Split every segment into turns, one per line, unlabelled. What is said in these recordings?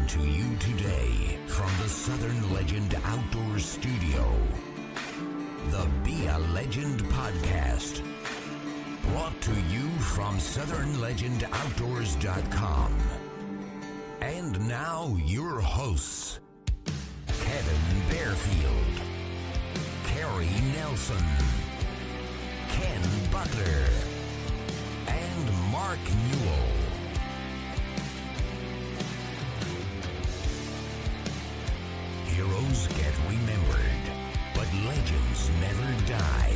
to you today from the Southern Legend Outdoors Studio, the Be a Legend podcast, brought to you from SouthernLegendOutdoors.com. And now your hosts, Kevin Bearfield, Kerry Nelson, Ken Butler, and Mark Newell. Heroes get remembered, but legends never die.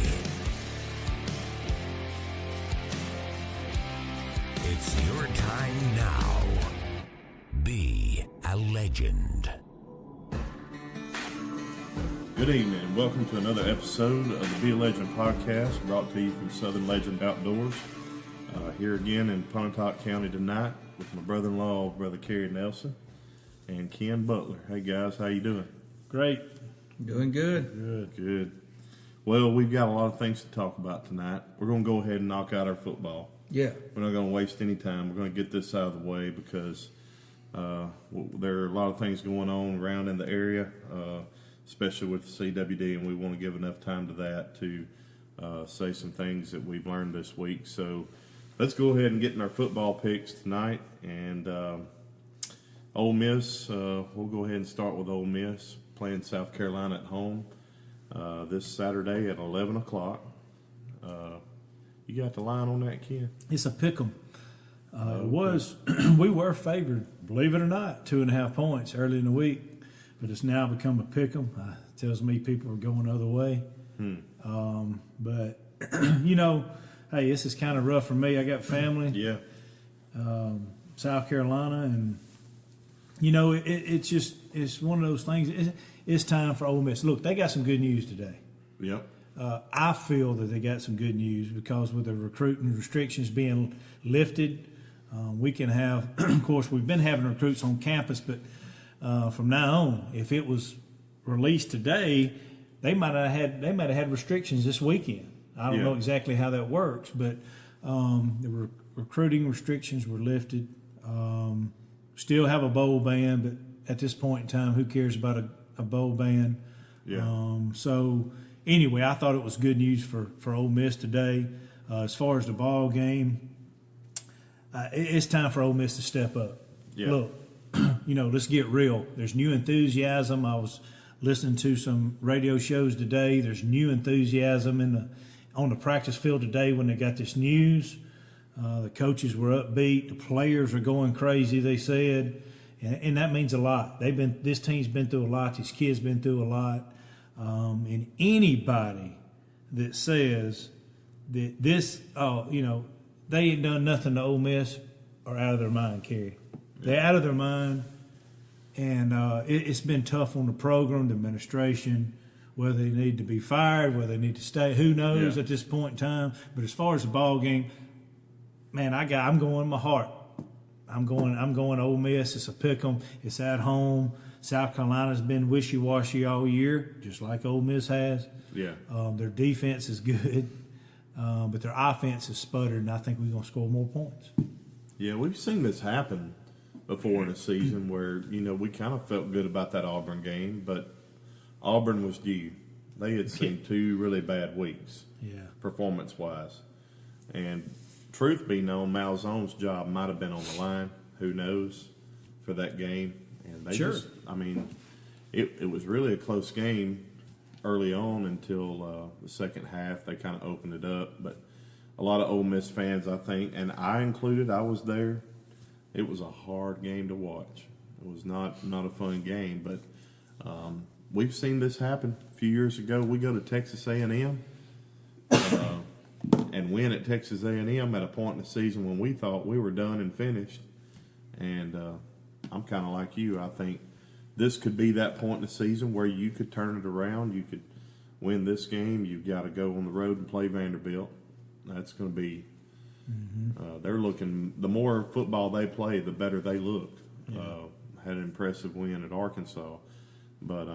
It's your time now. Be a legend.
Good evening and welcome to another episode of the Be a Legend podcast, brought to you from Southern Legend Outdoors. Here again in Pontotoc County tonight with my brother-in-law, Brother Kerry Nelson, and Ken Butler. Hey guys, how you doing?
Great. Doing good.
Good. Well, we've got a lot of things to talk about tonight. We're going to go ahead and knock out our football.
Yeah.
We're not going to waste any time. We're going to get this out of the way because there are a lot of things going on around in the area, especially with the CWD, and we want to give enough time to that to say some things that we've learned this week. So let's go ahead and get in our football picks tonight. And Ole Miss, we'll go ahead and start with Ole Miss playing South Carolina at home this Saturday at 11 o'clock. You got the line on that, Ken?
It's a pick 'em. It was, we were favored, believe it or not, 2.5 points early in the week, but it's now become a pick 'em. Tells me people are going the other way. But, you know, hey, this is kind of rough for me. I got family.
Yeah.
South Carolina, and, you know, it's one of those things. It's time for Ole Miss. Look, they got some good news today.
Yep.
I feel that they got some good news because with the recruiting restrictions being lifted, we can have, of course, we've been having recruits on campus, but from now on, if it was released today, they might have had restrictions this weekend. I don't know exactly how that works, but the recruiting restrictions were lifted. Still have a bowl ban, but at this point in time, who cares about a bowl ban?
Yeah.
So anyway, I thought it was good news for Ole Miss today. As far as the ball game, it's time for Ole Miss to step up.
Yeah.
Look, you know, let's get real. There's new enthusiasm. I was listening to some radio shows today. There's new enthusiasm on the practice field today when they got this news. The coaches were upbeat. The players are going crazy, they said, and that means a lot. This team's been through a lot. These kids been through a lot. And anybody that says that this, they ain't done nothing to Ole Miss are out of their mind, Kerry. They're out of their mind, and it's been tough on the program, the administration, whether they need to be fired, whether they need to stay. Who knows at this point in time? But as far as the ball game, man, I'm going my heart. I'm going Ole Miss. It's a pick 'em. It's at home. South Carolina's been wishy-washy all year, just like Ole Miss has.
Yeah.
Their defense is good, but their offense is sputtered, and I think we're going to score more points.
Yeah, we've seen this happen before in a season where, we kind of felt good about that Auburn game, but Auburn was due. They had seen 2 really bad weeks, performance-wise. And truth be known, Malzane's job might have been on the line. Who knows for that game? And they it was really a close game early on until the second half. They kind of opened it up. But a lot of Ole Miss fans, I think, and I included, I was there. It was a hard game to watch. It was not a fun game. But we've seen this happen a few years ago. We go to Texas A&M. And win at Texas A&M at a point in the season when we thought we were done and finished. And I'm kind of like you. I think this could be that point in the season where you could turn it around. You could win this game. You've got to go on the road and play Vanderbilt. That's going to be they're looking – the more football they play, the better they look. Had an impressive win at Arkansas. But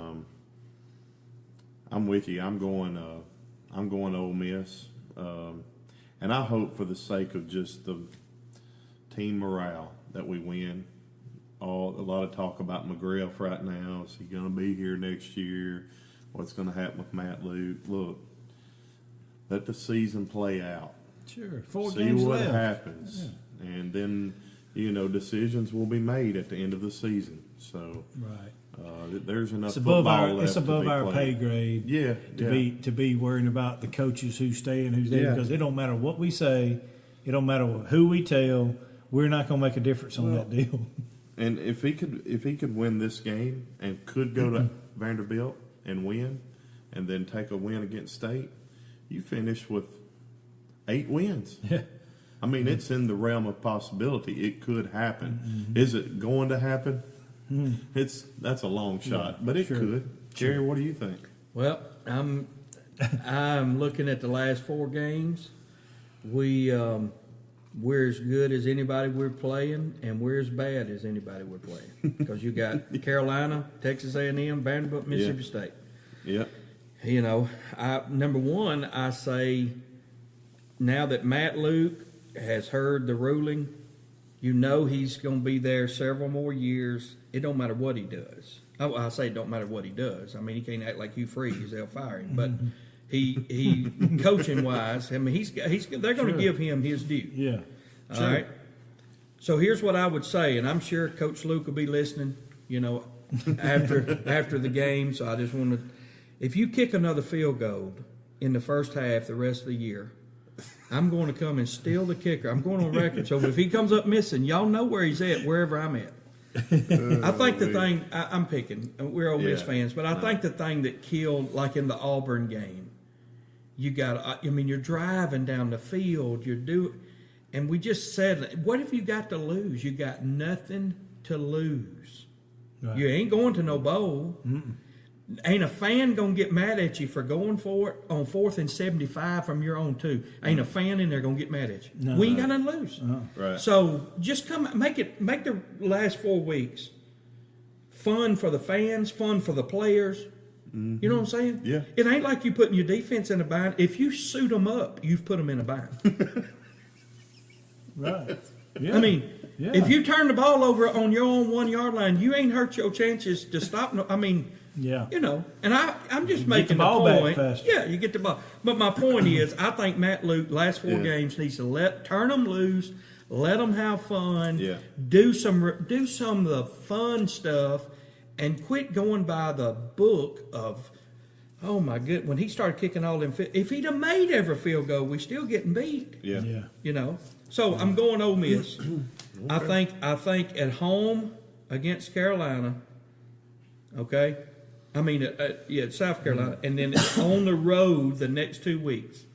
I'm with you. I'm going Ole Miss. And I hope for the sake of just the team morale that we win a lot of talk about McGriff right now. Is he going to be here next year? What's going to happen with Matt Luke? Look, let the season play out.
Sure. 4
See
games
what
left.
happens. Yeah. And then, decisions will be made at the end of the season. So
Right.
There's enough
It's above
football
our
left
it's above
to be
our
played.
pay grade.
Yeah.
To be worrying about the coaches who's staying, who's there,
Yeah.
because it don't matter what we say, it don't matter who we tell. We're not going to make a difference on that deal.
And if he could win this game and could go to Vanderbilt and win, and then take a win against State, you finish with 8 wins.
Yeah.
I mean, it's in the realm of possibility. It could happen. Is it going to happen? That's a long shot, but it could. Jerry, what do you think?
Well, I'm looking at the last 4 games. We're as good as anybody we're playing, and we're as bad as anybody we're playing. Because you got Carolina, Texas A&M, Vanderbilt, Mississippi State.
Yeah.
Number one, I say now that Matt Luke has heard the ruling, he's going to be there several more years. It don't matter what he does. I say it don't matter what he does. I mean, he can't act like Hugh Freeze. They'll fire him. But he coaching wise, I mean, they're going to give him his due.
Yeah.
All right. So here's what I would say, and I'm sure Coach Luke will be listening, after the game. So I just want to, if you kick another field goal in the first half the rest of the year, I'm going to come and steal the kicker. I'm going on record. So if he comes up missing, y'all know where he's at, wherever I'm at. I think the thing, I'm picking, we're Ole Miss fans, but I think the thing that killed, like in the Auburn game, you're driving down the field, and we just said, what have you got to lose? You got nothing to lose. Right. You ain't going to no bowl. Mm-mm. Ain't a fan going to get mad at you for going for it on 4th and 75 from your own 2. Ain't a fan in there going to get mad at you. No, we ain't got nothing to lose.
Right.
So just make the last 4 weeks fun for the fans, fun for the players. Mm-hmm. You know what I'm saying?
Yeah.
It ain't like you putting your defense in a bind. If you suit them up, you've put them in a bind.
Right. Yeah.
I mean, if you turn the ball over on your own 1 yard line, you ain't hurt your chances to stop.
Yeah.
And I'm just
you
making
get the ball
the
back
point.
faster.
Yeah, you get the ball. But my point is, I think Matt Luke last 4 games needs to turn them loose, let them have fun, do some of the fun stuff, and quit going by the book of, oh my good. When he started kicking all them, if he'd have made every field goal, we still getting beat.
Yeah.
So I'm going Ole Miss. Okay. I think at home against Carolina. Okay. I mean, South Carolina, and then on the road the next 2 weeks.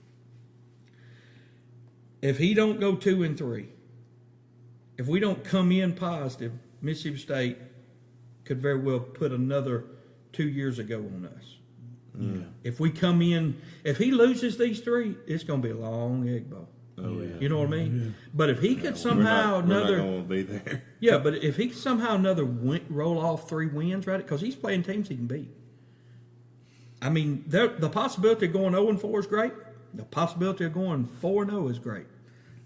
If he don't go 2-3, if we don't come in positive, Mississippi State could very well put another 2 years ago on us. Yeah. If we come in, if he loses these 3, it's going to be a long egg bowl.
Oh yeah.
You know what I mean? Yeah. But if he could somehow
we're not going to be there.
Yeah, but if he could somehow roll off 3 wins, right? Because he's playing teams he can beat. I mean, the possibility of going 0-4 is great. The possibility of going 4-0 is great.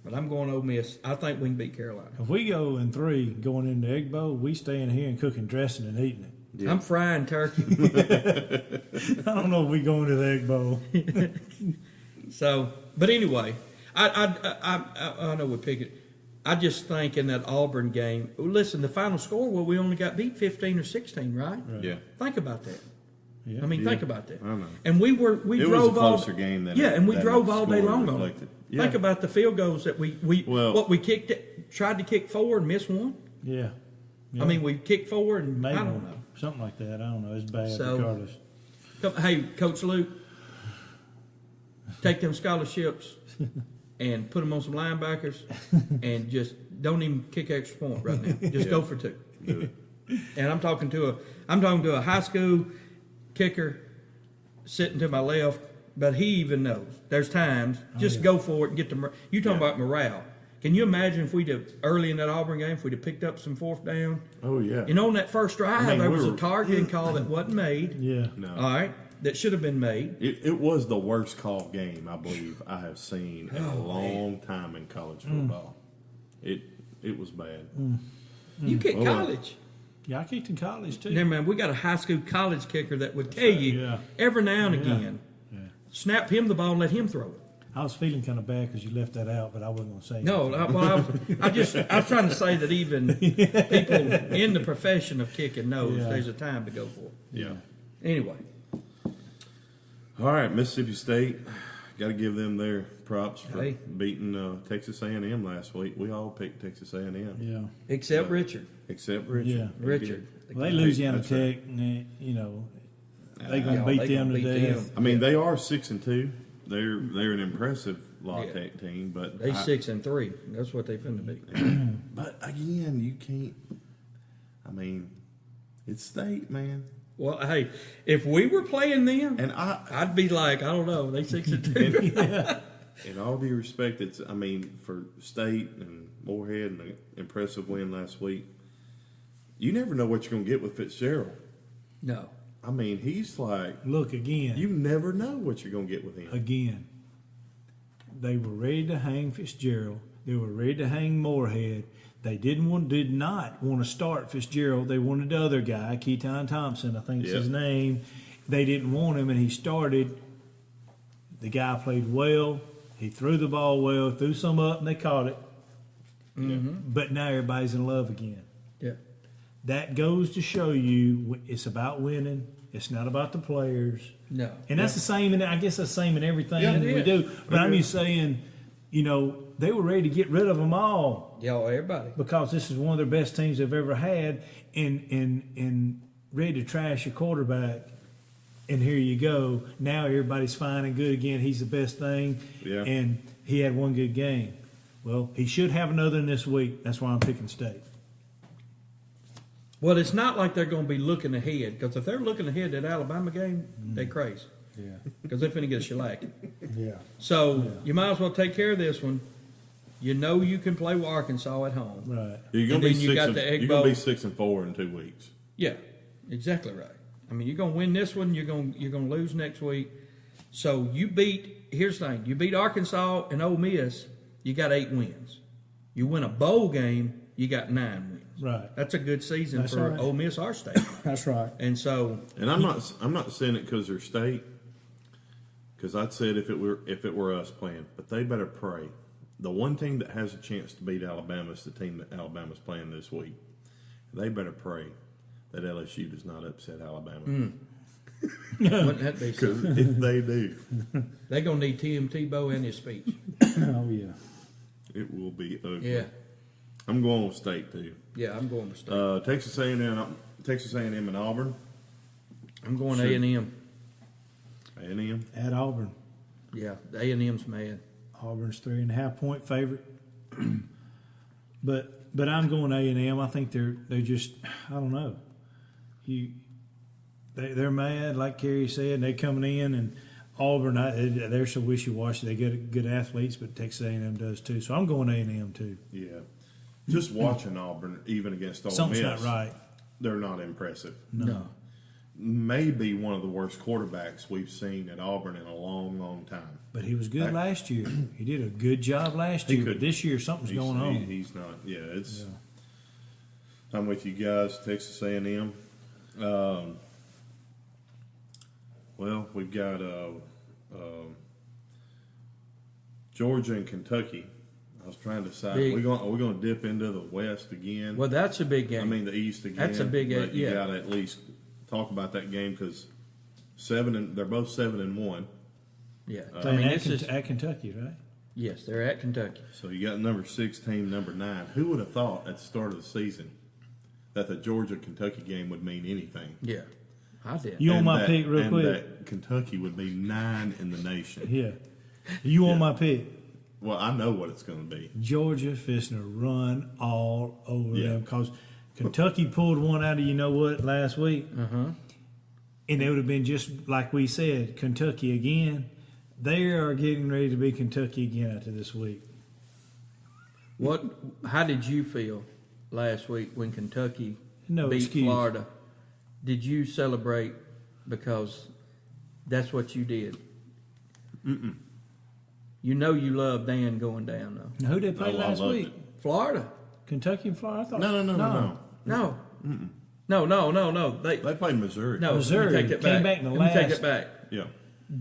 But I'm going Ole Miss. I think we can beat Carolina.
If we go in 3 going into Egg Bowl, we stay in here and cooking, dressing, and eating it.
Yeah. I'm frying turkey.
I don't know if we go into the Egg Bowl.
So, but anyway, I know we pick it. I just think in that Auburn game, listen, the final score, we only got beat 15 or 16, right?
Yeah.
Think about that.
Yeah.
I mean, think about that.
I know.
And we drove
was a closer game than
we drove all day long on it.
Yeah.
Think about the field goals that we kicked, tried to kick 4 and missed 1.
Yeah.
I mean, we kicked 4 and
Maybe
I don't know.
Something like that. I don't know. It's bad
So,
regardless.
Hey, Coach Luke, take them scholarships and put them on some linebackers and just don't even kick extra point right now. Just go for 2.
Do it.
And I'm talking to a high school kicker sitting to my left, but he even knows. There's times, just go for it and get the – you talking about morale. Can you imagine if we'd have, early in that Auburn game, if we'd have picked up some 4th down?
Oh, yeah.
On that first drive, there was a targeting call that wasn't made.
Yeah.
No.
All right. That should have been made.
It was the worst call game, I believe, I have seen in a long time in college football. It was bad.
You kick college.
Yeah, I kicked in college too.
Never mind, we got a high school college kicker that would tell you
Yeah.
every now and again, snap him the ball and let him throw it.
I was feeling kind of bad because you left that out, but I wasn't going to say
No, I was trying to say that even people in the profession of kicking knows there's a time to go for it.
Yeah.
Anyway,
All right, Mississippi State. Got to give them their props for
Hey.
beating Texas A&M last week. We all picked Texas A&M.
Yeah.
except Richard.
Except Richard.
Yeah.
He
Richard.
did.
Well, they Louisiana
That's
Tech,
right.
and they going to
Yeah,
beat
they
them
gonna
to
beat
death.
them.
I mean, they are 6-2. They're an impressive La
Yeah.
Tech team, but
They 6-3. That's what they finna be.
But again, you can't. I mean, it's State, man,
Well, hey, if we were playing them,
and
I'd be like, I don't know, they 6-2.
in all due respect, it's. I mean, for State and Moorhead and an impressive win last week, you never know what you're going to get with Fitzgerald.
No.
I mean, he's like.
Look, again.
You never know what you're going to get with him.
Again, they were ready to hang Fitzgerald. They were ready to hang Moorhead. They did not want to start Fitzgerald. They wanted the other guy, Keaton Thompson, I think is his name. They didn't want him, and he started. The guy played well. He threw the ball well, threw some up, and they caught it.
Mm-hmm.
But now everybody's in love again.
Yeah.
That goes to show you it's about winning. It's not about the players.
No.
And that's the same, and I guess that's the same in everything
Yeah, it
we
is.
do. But I'm
is.
just saying, they were ready to get rid of them all
Yeah, everybody.
because this is one of their best teams they've ever had, and ready to trash your quarterback. And here you go. Now everybody's fine and good again. He's the best thing.
Yeah.
And he had one good game. Well, he should have another in this week. That's why I'm picking State.
Well, it's not like they're going to be looking ahead, because if they're looking ahead at Alabama game, they crazy.
Yeah.
Because they're finna get a shellacking.
Yeah.
So you might as well take care of this one. You know you can play with Arkansas at home.
Right.
You're going
And
to be
then you got the Egg
You're going to
Bowl.
be 6-4 in 2 weeks.
Yeah, exactly right. I mean, you're gonna win this one. You're gonna lose next week. So you beat. Here's the thing: you beat Arkansas and Ole Miss. You got 8 wins. You win a bowl game. You got 9 wins.
Right.
That's a good season
That's
for
right.
Ole Miss, our state.
That's right.
And so
And I'm not saying it because they're State. Because I'd say it if it were us playing, but they better pray. The one team that has a chance to beat Alabama is the team that Alabama's playing this week. They better pray that LSU does not upset Alabama.
wouldn't that be
Because
something?
if they do,
They're gonna need Tim Tebow in his speech.
Oh, yeah.
it will be ugly.
Yeah,
I'm going with State too.
yeah. I'm going to state.
Texas A&M and Auburn.
I'm going
should-
A&M.
A&M.
At Auburn.
Yeah, the A&M's mad.
Auburn's 3.5-point favorite. But I'm going A&M. I think they're just, I don't know. They're mad, like Kerry said. They're coming in, and Auburn, they're so wishy-washy. They get good athletes, but Texas A&M does too. So I'm going A&M too.
Yeah. Just watching Auburn, even against Ole
Something's
Miss,
not right.
they're not impressive.
No.
Maybe one of the worst quarterbacks we've seen at Auburn in a long, long time.
But he was good last year. He did a good job last year.
could-
But this year, something's going on.
He's not. Yeah, it's. I'm with you guys. Texas A&M. Well, we've got Georgia and Kentucky. I was trying to decide.
Big.
Are we going to dip into the West again?
Well, that's a big game.
I mean the East again.
That's a big
But you
yeah.
got to at least talk about that game because they're both 7-1.
yeah.
Playing
I mean,
at Kentucky, right?
yes, they're at Kentucky.
So you got number 6 team, number 9. Who would have thought at the start of the season that the Georgia Kentucky game would mean anything?
Yeah, I did.
You on my
that,
pick real
and
quick?
that Kentucky would be 9 in the nation.
Yeah. You on my pick?
Well, I know what it's going to be.
Georgia fixing to run all over
Yeah.
them because Kentucky pulled one out of you know what last week, and it would have been just like we said, Kentucky again. They are getting ready to be Kentucky again after this week.
How did you feel last week when Kentucky
No
beat
excuse.
Florida? Did you celebrate because that's what you did? You know you love Dan going down though.
Now, who they play
Oh, I
last
loved
week?
it.
Florida.
Kentucky and Florida? I thought
No.
No. They
played Missouri.
no.
Missouri
Let me take that
came
back.
back in the
Let me take
last-
it back.
Yeah.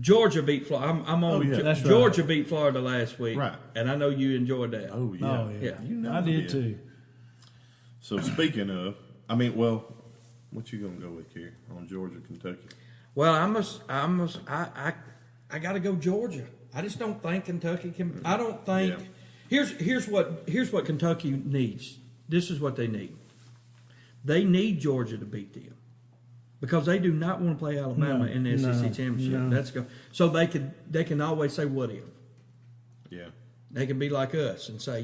Georgia beat Florida. I'm on.
Oh, yeah.
That's right.
Georgia beat Florida last week,
Right.
and I know you enjoyed that.
Oh yeah.
Oh, yeah.
Yeah.
You know
I did too.
So speaking of, what you gonna go with here on Georgia, Kentucky?
Well, I got to go Georgia. I just don't think Kentucky can. I don't think.
Yeah.
Here's what Kentucky needs. This is what they need. They need Georgia to beat them because they do not want to play Alabama in the SEC championship.
no.
That's go. So they can always say what if.
Yeah.
They can be like us and say,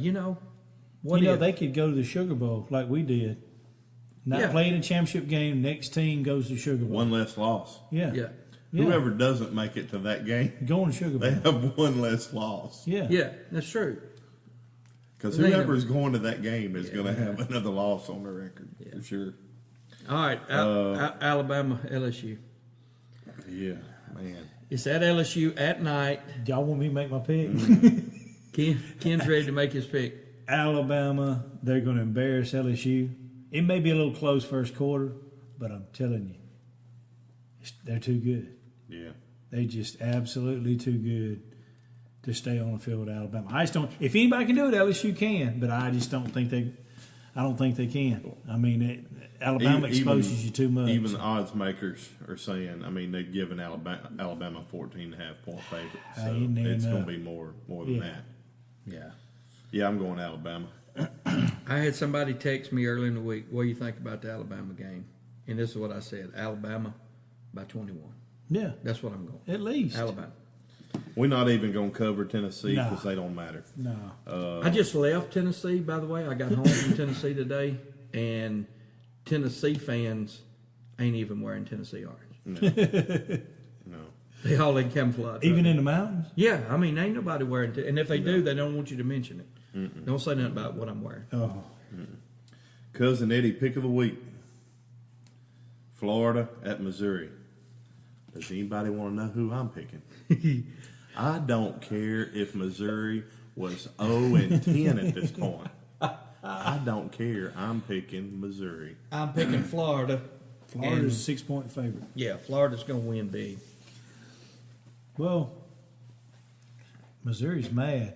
what if
They could go to the Sugar Bowl like we did. Not
Yeah.
playing a championship game, next team goes to Sugar Bowl.
One less loss.
Yeah.
Yeah.
Yeah.
Whoever doesn't make it to that game,
Going to Sugar
they
Bowl.
have one less loss.
Yeah.
Yeah, that's true.
Because
They
whoever
know.
is going to that game is going to have another loss on their record for sure.
All right, Alabama, LSU.
Yeah, man.
It's at LSU at night.
Y'all want me to make my pick?
Ken's ready to make his pick.
Alabama, they're going to embarrass LSU. It may be a little close first quarter, but I'm telling you, they're too good.
Yeah.
They just absolutely too good to stay on the field with Alabama. I just don't. If anybody can do it, LSU can, but I just don't think they. I don't think they can. I mean, Alabama exposes you too much.
Even the odds makers are saying, they're giving Alabama 14.5 point favorite. So
ain't
it's
enough.
going to be more than that.
Yeah.
Yeah, I'm going Alabama.
I had somebody text me early in the week, what do you think about the Alabama game? And this is what I said, Alabama by 21.
Yeah,
That's what I'm going.
at least.
Alabama.
We're not even going to cover Tennessee
No.
because they don't matter.
No.
I just left Tennessee, by the way. I got home from Tennessee today, and Tennessee fans ain't even wearing Tennessee orange.
No.
They all in camouflage.
Even
right
in the mountains.
Yeah, ain't nobody wearing it. And if they do, they don't want you to mention it. Don't say nothing about what I'm wearing.
Oh,
Cousin Eddie, pick of the week. Florida at Missouri. Does anybody want to know who I'm picking? I don't care if Missouri was 0-10 at this point. I don't care. I'm picking Missouri.
I'm picking Florida.
Florida's a 6-point favorite.
Yeah, Florida's going to win big.
Well, Missouri's mad.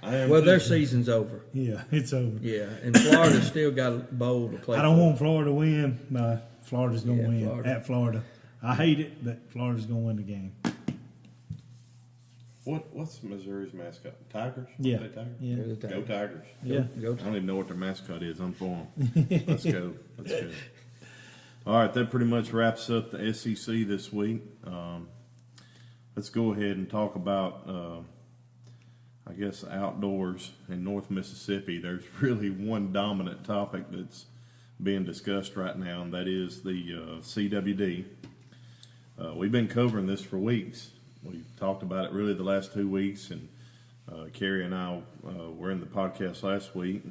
I am
Well,
too.
their season's over.
Yeah, it's over.
Yeah, and Florida's still got a bowl to play.
I don't
for.
want Florida to win. No, Florida's going to
Yeah,
win
Florida.
at Florida. I hate it, but Florida's going to win the game.
What's Missouri's mascot? Tigers?
Yeah.
Are they Tigers?
Yeah.
They're the
Go
Tigers.
Tigers.
Yeah.
Go
I don't even know what their mascot is. I'm for them. Let's go. Let's go. All right, that pretty much wraps up the SEC this week. Let's go ahead and talk about, I guess, outdoors in North Mississippi. There's really one dominant topic that's being discussed right now, and that is the CWD. We've been covering this for weeks. We've talked about it really the last 2 weeks, and Carrie and I were in the podcast last week.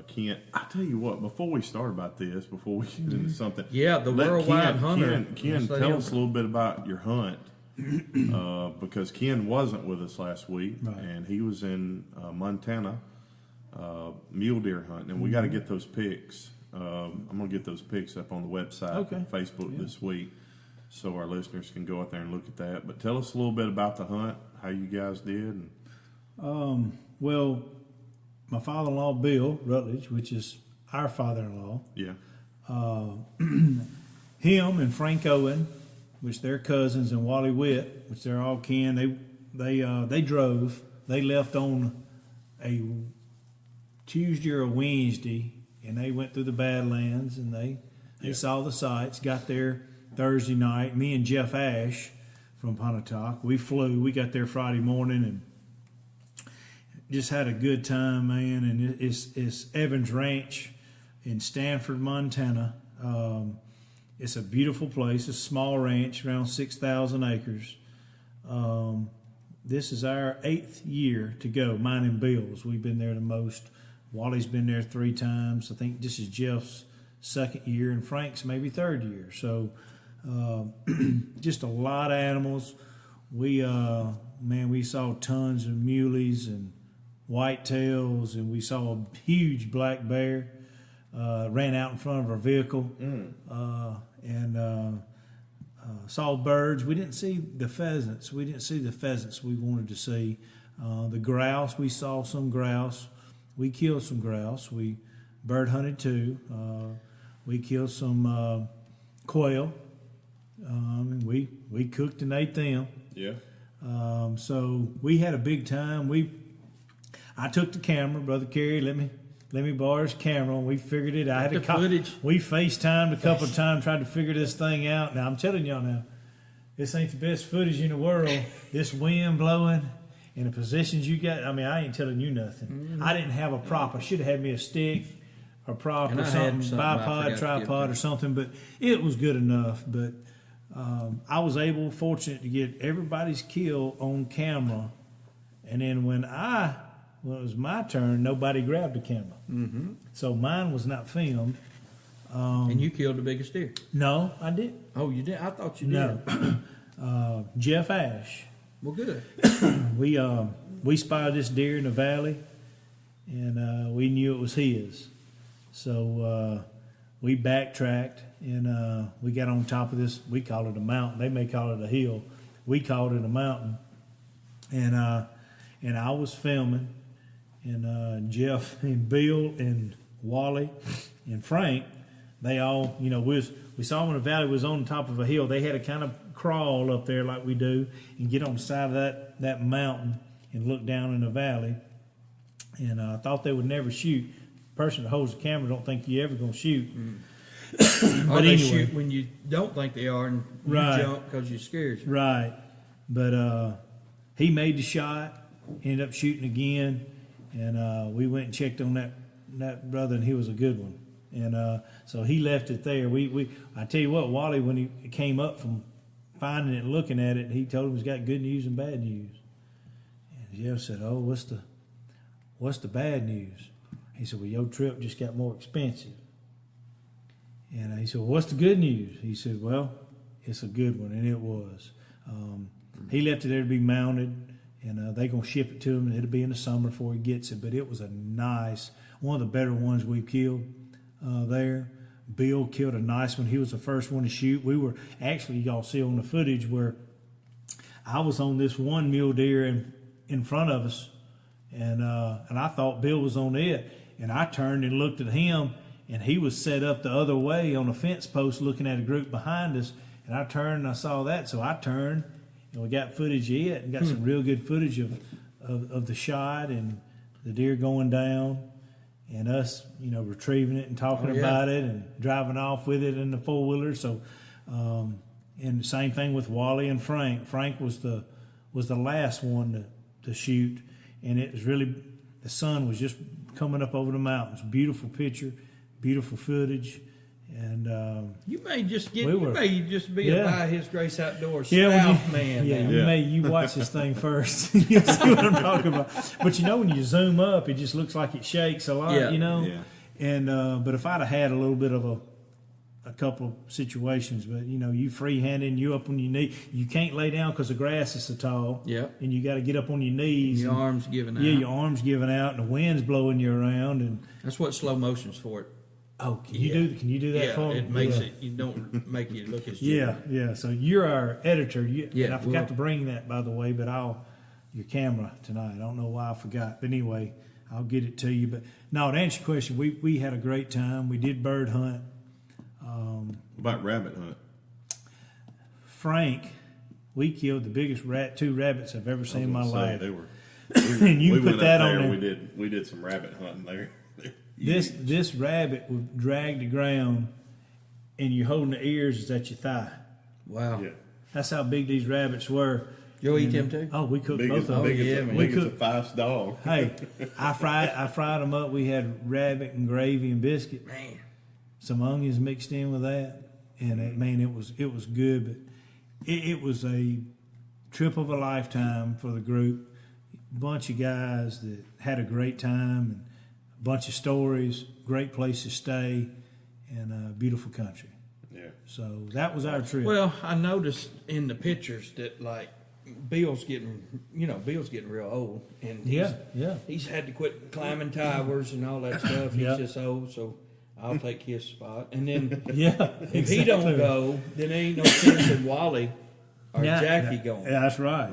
Ken, I tell you what, before we start about this, before we get into something,
Yeah, the
let
worldwide hunter.
Ken,
Let's let
tell
him-
us a little bit about your hunt, because Ken wasn't with us last week,
Right.
and he was in Montana mule deer hunting, and we got to get those pics. I'm gonna get those pics up on the website,
Okay.
and Facebook this week, so our listeners can go out there and look at that. But tell us a little bit about the hunt, how you guys did. And,
Well, my father-in-law, Bill Rutledge, which is our father-in-law,
yeah,
him and Frank Owen, which they're cousins, and Wally Witt, which they're all kin. They drove. They left on a Tuesday or a Wednesday, and they went through the Badlands, and they saw the sights. Got there Thursday night. Me and Jeff Ash from Pontotoc, we flew. We got there Friday morning and just had a good time, man. And it's Evans Ranch in Stanford, Montana. It's a beautiful place. It's a small ranch, around 6,000 acres. This is our 8th year to go, mine and Bill's. We've been there the most. Wally's been there 3 times. I think this is Jeff's 2nd year, and Frank's maybe 3rd year. So just a lot of animals. We saw tons of muleys and whitetails, and we saw a huge black bear. Ran out in front of our vehicle, and saw birds. We didn't see the pheasants. We wanted to see. The grouse, we saw some grouse. We killed some grouse. We bird hunted too. We killed some quail. And we cooked and ate them.
Yeah.
So we had a big time. I took the camera, Brother Kerry. Let me borrow his camera. And we figured it. I had
footage.
We FaceTimed a couple of times, tried to figure this thing out. Now I'm telling y'all now, this ain't the best footage in the world. This wind blowing and the positions you got. I mean, I ain't telling you nothing.
Mm-hmm.
I didn't have a prop. I should have had me a stick, a prop,
And
or
I had
something,
something I forgot
bipod,
to
tripod,
give
or something. But it was good enough. But I was fortunate to get everybody's kill on camera. And then when it was my turn, nobody grabbed the camera. Mm-hmm. So mine was not filmed.
And you killed the biggest deer.
No, I didn't.
Oh, you did? I thought you did.
No. Jeff Ash.
Well, good.
We spotted this deer in the valley, and we knew it was his. So we backtracked, and we got on top of this. We call it a mountain. They may call it a hill. We called it a mountain. And I was filming, and Jeff and Bill and Wally and Frank, they all, we saw them in the valley. Was on top of a hill. They had to kind of crawl up there like we do and get on the side of that mountain and look down in the valley. And I thought they would never shoot. The person that holds the camera don't think you're ever going to shoot.
Or they shoot when you don't think they are, and you jump because you're scared.
Right. But he made the shot, ended up shooting again, and we went and checked on that brother, and he was a good one. And so he left it there. I tell you what, Wally, when he came up from finding it and looking at it, he told him he's got good news and bad news. And Jeff said, "Oh, what's the bad news?" He said, "Well, your trip just got more expensive." And he said, "Well, what's the good news?" He said, "Well, it's a good one," and it was. He left it there to be mounted, and they're going to ship it to him, and it'll be in the summer before he gets it. But it was one of the better ones we've killed there. Bill killed a nice one. He was the first one to shoot. We were actually, y'all see on the footage where I was on this one mule deer in front of us, and I thought Bill was on it, and I turned and looked at him, and he was set up the other way on a fence post looking at a group behind us, and I turned and I saw that, so I turned, and we got footage of it, and got some real good footage of the shot and the deer going down, and us, retrieving it and talking about it and driving off with it in the four-wheeler. So, and the same thing with Wally and Frank. Frank was the last one to shoot, and it was really, the sun was just coming up over the mountains. Beautiful picture, beautiful footage. And
you may just be a by His Grace Outdoors man.
You watch this thing first. You'll see what I'm talking about. But when you zoom up, it just looks like it shakes a lot.
Yeah.
And but if I'd have had a little bit of a couple of situations, but you free-handing, you up on your knee, you can't lay down because the grass is so tall.
Yeah.
And you got to get up on your knees.
Your arms giving out.
Yeah, your arms giving out, and the wind's blowing you around, and
that's what slow motion's for. It.
Oh, can you do that for me?
It makes it. You don't make it look as
yeah. So you're our editor. And I forgot
to
bring that, by the way, but your camera tonight. I don't know why I forgot, but anyway, I'll get it to you. But no, to answer your question, we had a great time. We did bird hunt.
About rabbit hunt?
Frank, we killed the biggest two rabbits I've ever seen in my life.
They were.
And you put that on there.
We did some rabbit hunting there.
This rabbit would drag the ground, and you're holding the ears is at your thigh.
Wow.
Yeah.
That's how big these rabbits were.
You'll eat them too?
Oh, we cooked
Big
both
as,
of them.
big as,
man.
big as a 5 dog.
Hey, I fried them up. We had rabbit and gravy and biscuit.
Man.
Some onions mixed in with that, and it was good. But it was a trip of a lifetime for the group. Bunch of guys that had a great time, and a bunch of stories, great place to stay, and a beautiful country.
Yeah.
So that was our trip.
Well, I noticed in the pictures that Bill's getting real old, and he's had to quit climbing towers and all that stuff. He's just old, so I'll take his spot. And then if he don't go, then there ain't no sense in Wally or Jackie going.
That's right.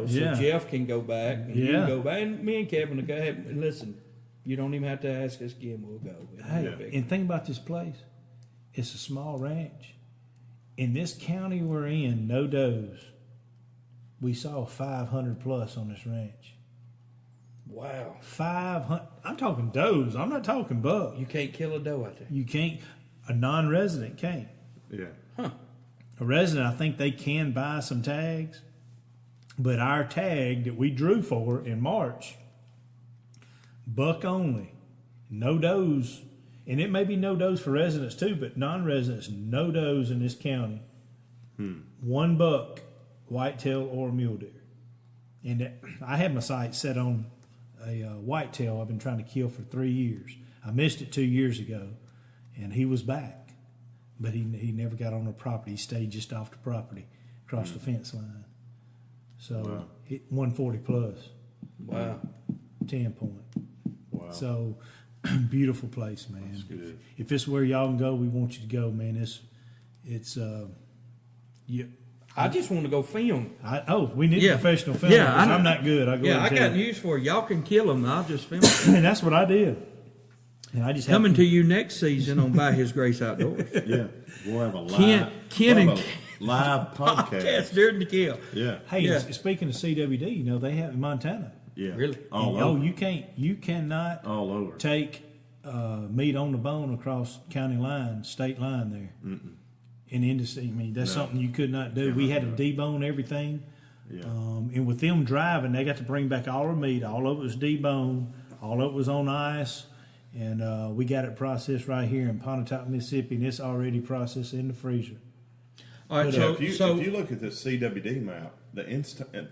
So Jeff can go back, and you can go back, and me and Kevin will go ahead and listen. You don't even have to ask us again. We'll go.
And think about this place. It's a small ranch. In this county we're in, no does. We saw 500 plus on this ranch.
Wow.
500. I'm talking does. I'm not talking buck.
You can't kill a doe out there.
You can't. A non-resident can't.
Yeah.
Huh.
A resident, I think they can buy some tags, but our tag that we drew for in March, buck only, no does, and it may be no does for residents too, but non-residents, no does in this county. 1 buck, whitetail or mule deer. And I had my sights set on a whitetail I've been trying to kill for 3 years. I missed it 2 years ago, and he was back, but he never got on the property. He stayed just off the property, across the fence line. So hit 140 plus.
Wow.
10 point.
Wow.
So beautiful place, man.
That's good.
If it's where y'all can go, we want you to go, man. It's
I just want to go film.
We need professional filming.
Yeah,
I'm not good. I
got news for you. Y'all can kill them. I'll just film them.
And that's what I did. And I just
coming to you next season on By His Grace Outdoors.
Yeah, we'll have a live podcast
during the kill.
Yeah.
Hey, speaking of CWD, they have in Montana.
Yeah.
Really?
You cannot
all over
take meat on the bone across county line, state line there. In industry, that's something you could not do. We had to debone everything.
Yeah.
And with them driving, they got to bring back all the meat. All of it was deboned. All of it was on ice. And we got it processed right here in Pontotoc, Mississippi, and it's already processed in the freezer.
All right,
if you look at this CWD map,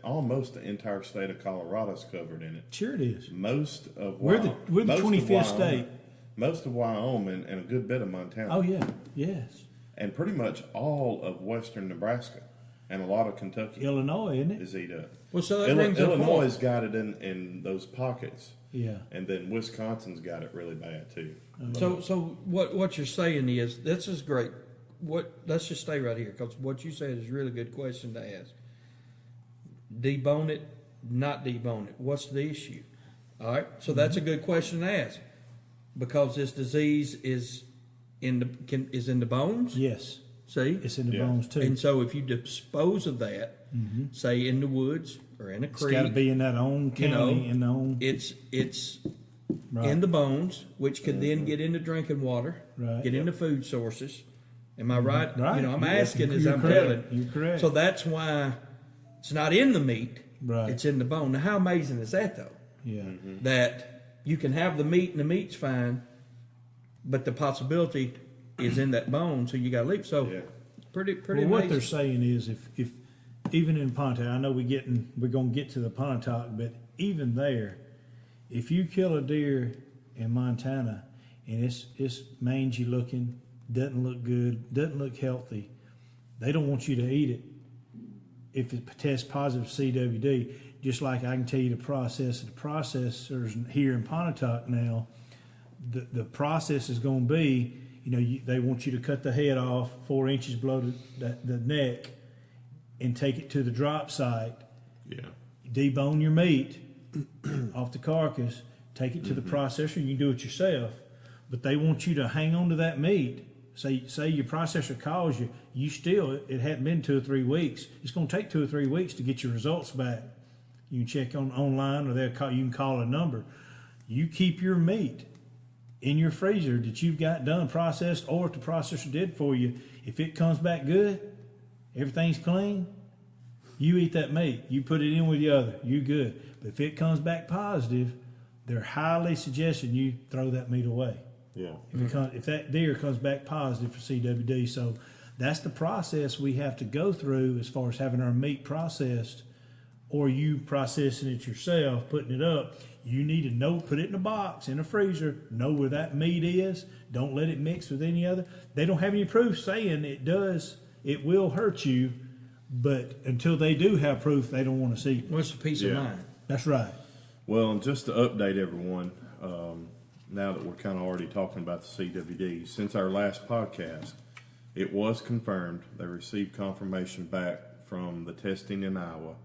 almost the entire state of Colorado's covered in it.
Sure it is. We're the 25th state.
Most of Wyoming and a good bit of Montana.
Oh, yeah. Yes.
And pretty much all of western Nebraska and a lot of Kentucky.
Illinois, isn't it?
Is eat up.
Well, so that brings
Illinois has got it in those pockets.
Yeah.
And then Wisconsin's got it really bad too.
So what you're saying is, this is great. Let's just stay right here, because what you said is a really good question to ask. Debone it, not debone it. What's the issue? All right. So that's a good question to ask, because this disease is in the bones.
Yes.
See,
it's in the bones too.
And so if you dispose of that, say in the woods or in a creek,
it's got to be in that own county.
It's
right.
in the bones, which could then get into drinking water, get into food sources. Am I right?
Right.
I'm asking as I'm
correct.
telling.
You're correct.
So that's why it's not in the meat.
Right.
It's in the bone. Now, how amazing is that, though?
Yeah.
That you can have the meat and the meat's fine, but the possibility is in that bone, so you got to leave. So pretty amazing.
What they're saying is, if even in Pontotoc, I know we're going to get to the Pontotoc, but even there, if you kill a deer in Montana and it's mangy looking, doesn't look good, doesn't look healthy, they don't want you to eat it if it tests positive CWD. Just like I can tell you the processors here in Pontotoc now, the process is going to be, they want you to cut the head off 4 inches below the neck and take it to the drop site. Yeah. Debone your meat off the carcass, take it to the processor. You can do it yourself, but they want you to hang on to that meat. Say your processor calls you, it hadn't been 2 or 3 weeks. It's going to take 2 or 3 weeks to get your results back. You can check online, or you can call a number. You keep your meat in your freezer that you've got done processed, or if the processor did for you, if it comes back good, everything's clean, you eat that meat. You put it in with the other, you good. But if it comes back positive, they're highly suggesting you throw that meat away.
Yeah.
If that deer comes back positive for CWD. So that's the process we have to go through as far as having our meat processed, or you processing it yourself, putting it up. You need to know, put it in a box, in a freezer, know where that meat is. Don't let it mix with any other. They don't have any proof saying it will hurt you, But until they do have proof, they don't want to see it.
What's the peace of
Yeah.
mind?
That's right.
Well, and just to update everyone, now that we're kind of already talking about the CWD, since our last podcast, it was confirmed. They received confirmation back from the testing in Iowa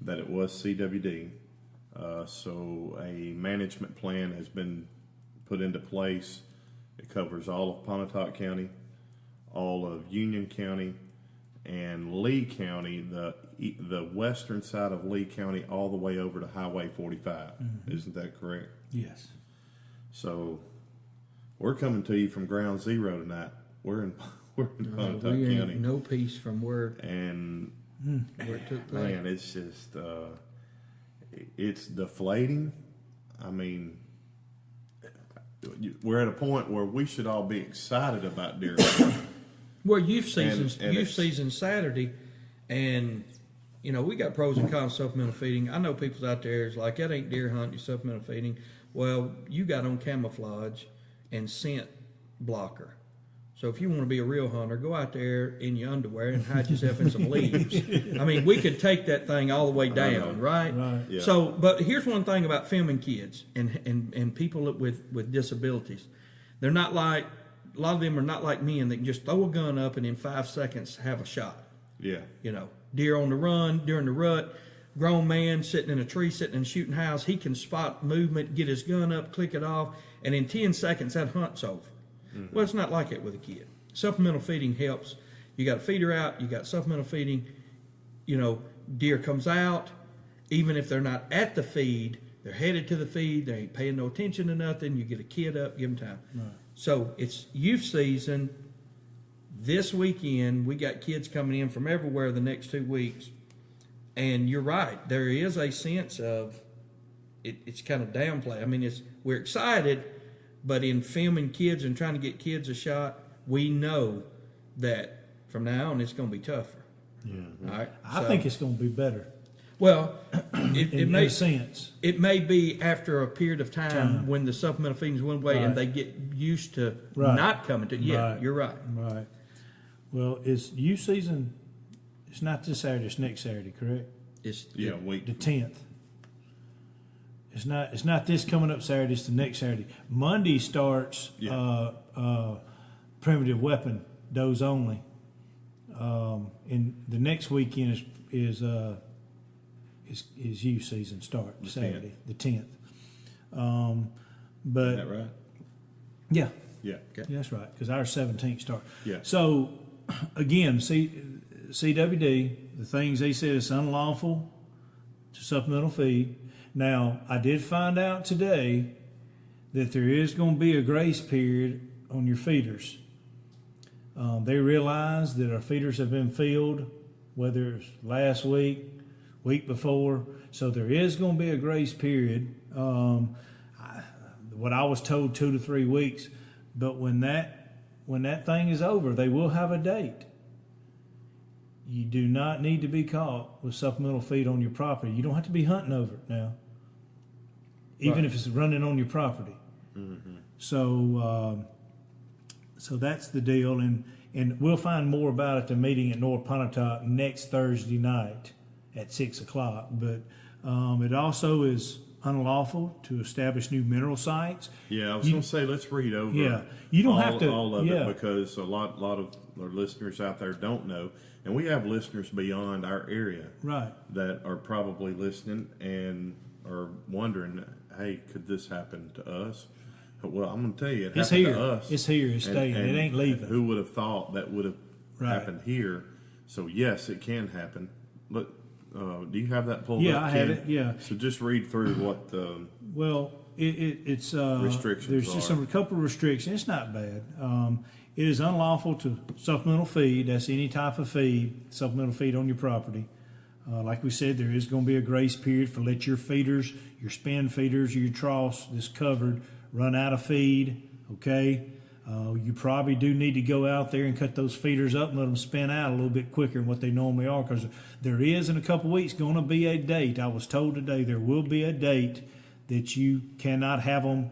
that it was CWD. So a management plan has been put into place. It covers all of Pontotoc County, all of Union County, and Lee County, the western side of Lee County, all the way over to Highway 45. Isn't that correct?
Yes.
So we're coming to you from Ground Zero tonight. We're in Pontotoc
We ain't
County,
no peace from where
and
it took place.
man, it's just it's deflating. I mean, we're at a point where we should all be excited about deer hunting.
Well, youth season's
and
youth
it's-
season Saturday, and you know we got pros and cons of supplemental feeding. I know people's out there is like that ain't deer hunting, you supplemental feeding. Well, you got on camouflage and scent blocker. So if you want to be a real hunter, go out there in your underwear and hide yourself in some leaves. I mean, we could take that thing all the way down, right?
Right.
Yeah.
So, but here's one thing about filming kids and people with disabilities. They're not like, a lot of them are not like men that can just throw a gun up and in 5 seconds have a shot.
Yeah,
You know, deer on the run, during the rut, grown man sitting in a tree, sitting in a shooting house, he can spot movement, get his gun up, click it off, and in 10 seconds that hunt's over. Well, it's not like it with a kid. Supplemental feeding helps. You got a feeder out, you got supplemental feeding, you know, deer comes out, even if they're not at the feed, they're headed to the feed, they ain't paying no attention to nothing, you get a kid up, give them time. Right. So it's youth season. This weekend, we got kids coming in from everywhere the next 2 weeks. And you're right, there is a sense of, it's kind of downplay. I mean, we're excited, but in filming kids and trying to get kids a shot, we know that from now on it's going to be tougher.
Yeah.
All right.
I think it's going to be better.
Well, it
in
may
a sense.
It may be after a period of time when the supplemental feedings went away and
Right.
they get used to
Right.
not coming to. Yeah,
Right.
you're right.
Right. Well, it's youth season. It's not this Saturday. It's next Saturday, correct?
It's
yeah, week.
The 10th. It's not this coming up Saturday. It's the next Saturday. Monday starts primitive weapon does only. And the next weekend is youth season start Saturday, the 10th. But
Is that right?
yeah,
Yeah.
yeah, that's right. Because our 17th start.
Yeah.
So again, CWD, the things they said it's unlawful to supplemental feed. Now, I did find out today that there is going to be a grace period on your feeders. They realize that our feeders have been filled, whether it's last week, week before. So there is going to be a grace period. What I was told, 2 to 3 weeks. But when that thing is over, they will have a date. You do not need to be caught with supplemental feed on your property. You don't have to be hunting over it now, even if it's running on your property. Mm-hmm. So that's the deal, and we'll find more about it at the meeting at North Pontotoc next Thursday night at 6:00. But it also is unlawful to establish new mineral sites.
Yeah, I was going to say let's read over.
Yeah, you don't have to
all of
yeah.
it because a lot of our listeners out there don't know, and we have listeners beyond our area,
Right.
that are probably listening and are wondering, hey, could this happen to us? Well, I'm going to tell you, it
It's
happened
here.
to us.
It's here. It's staying. It ain't leaving.
Who would have thought that would have
Right.
happened here? So yes, it can happen. Look, do you have that pulled up?
Yeah, I have
Ken?
it, yeah.
So just read through what the
Well, it's
restrictions
There's just
are.
a couple of restrictions. It's not bad. It is unlawful to supplemental feed. That's any type of feed, supplemental feed on your property. Like we said, there is going to be a grace period for let your feeders, your spin feeders, or your troughs that's covered run out of feed. Okay, you probably do need to go out there and cut those feeders up and let them spin out a little bit quicker than what they normally are, because there is in a couple of weeks going to be a date. I was told today there will be a date that you cannot have them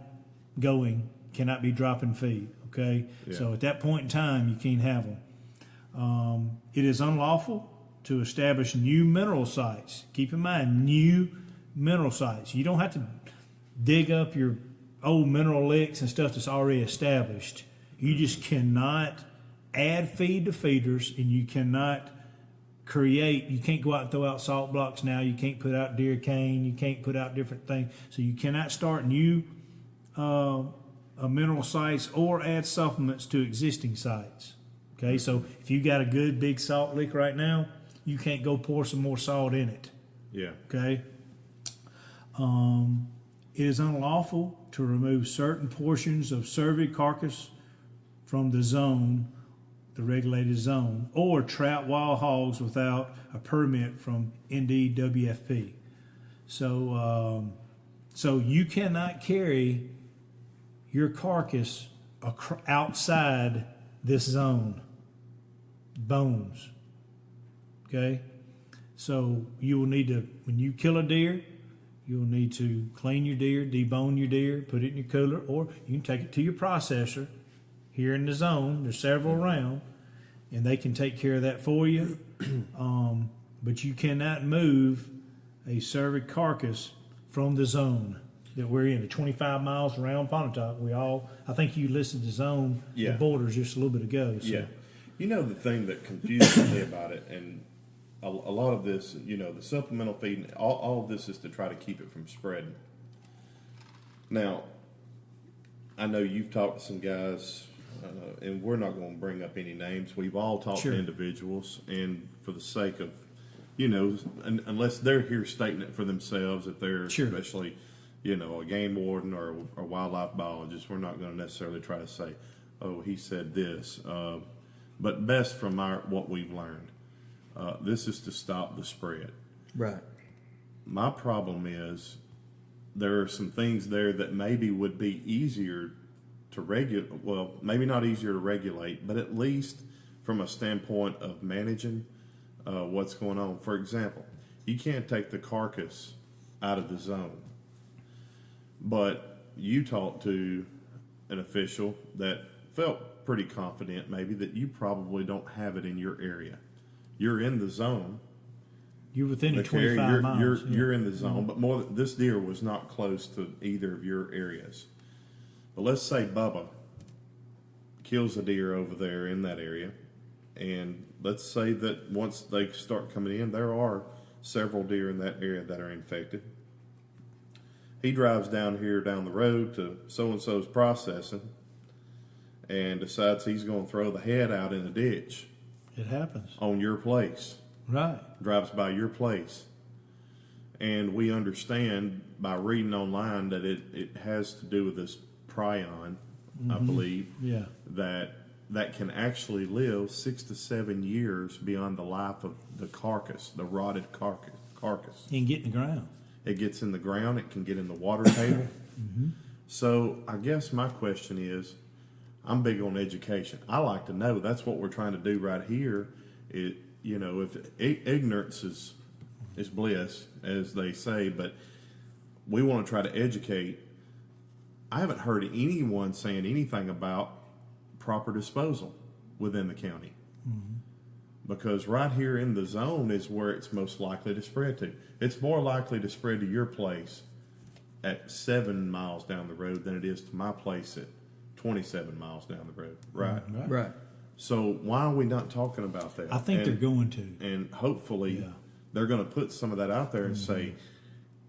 going, cannot be dropping feed. Okay,
Yeah.
so at that point in time, you can't have them. It is unlawful to establish new mineral sites. Keep in mind, new mineral sites. You don't have to dig up your old mineral licks and stuff that's already established. You just cannot add feed to feeders, and you cannot you can't go out and throw out salt blocks now. You can't put out deer cane. You can't put out different things. So you cannot start new mineral sites or add supplements to existing sites. Okay, so if you got a good big salt lick right now, you can't go pour some more salt in it.
Yeah.
Okay. It is unlawful to remove certain portions of cervid carcass from the zone, the regulated zone, or trap wild hogs without a permit from NDWFP. So you cannot carry your carcass outside this zone, bones. Okay? So you will need to, when you kill a deer, you'll need to clean your deer, debone your deer, put it in your cooler, or you can take it to your processor here in the zone. There's several around, and they can take care of that for you. But you cannot move a cervid carcass from the zone that we're in, the 25 miles around Pontotoc. I think you listed the zone,
Yeah.
the borders just a little bit ago. So.
Yeah. You know, the thing that confuses me about it, and a lot of this, the supplemental feeding, all of this is to try to keep it from spreading. Now, I know you've talked to some guys, and we're not going to bring up any names. We've all talked
Sure.
to individuals, and for the sake of, unless they're here stating it for themselves, if they're
Sure.
especially, a game warden or a wildlife biologist, we're not going to necessarily try to say, oh, he said this. But best from what we've learned, this is to stop the spread.
Right.
My problem is there are some things there that maybe would be easier to regulate. Well, maybe not easier to regulate, but at least from a standpoint of managing what's going on. For example, you can't take the carcass out of the zone, but you talked to an official that felt pretty confident maybe that you probably don't have it in your area. You're in the zone.
You're within the
Okay,
25 miles.
You're in the zone, but this deer was not close to either of your areas. But let's say Bubba kills a deer over there in that area, and let's say that once they start coming in, there are several deer in that area that are infected. He drives down the road to so-and-so's processing and decides he's going to throw the head out in the ditch
It happens.
on your place.
Right.
Drives by your place. And we understand by reading online that it has to do with this prion, I believe,
Yeah.
that can actually live 6 to 7 years beyond the life of the carcass, the rotted carcass.
You can get in the ground.
It gets in the ground. It can get in the water table. So I guess my question is, I'm big on education. I like to know. That's what we're trying to do right here. If ignorance is bliss, as they say, but we want to try to educate. I haven't heard anyone saying anything about proper disposal within the county. Because right here in the zone is where it's most likely to spread to. It's more likely to spread to your place at 7 miles down the road than it is to my place at 27 miles down the road. Right?
Right.
So why are we not talking about that?
I think they're going to.
And hopefully
Yeah.
they're going to put some of that out there and say,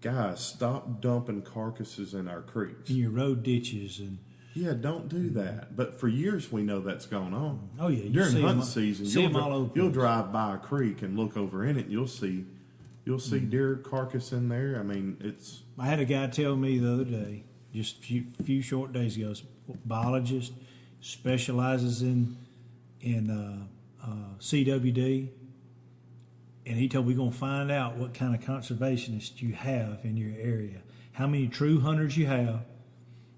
guys, stop dumping carcasses in our creeks.
In your road ditches and
Yeah, don't do that. But for years we know that's going on.
oh yeah, you
During
see
hunting
them,
season,
see them all over.
you'll drive by a creek and look over in it, and you'll see deer carcass in there. I mean, it's
I had a guy tell me the other day, just a few short days ago, biologist, specializes in CWD, and he told me we're going to find out what kind of conservationists you have in your area, how many true hunters you have,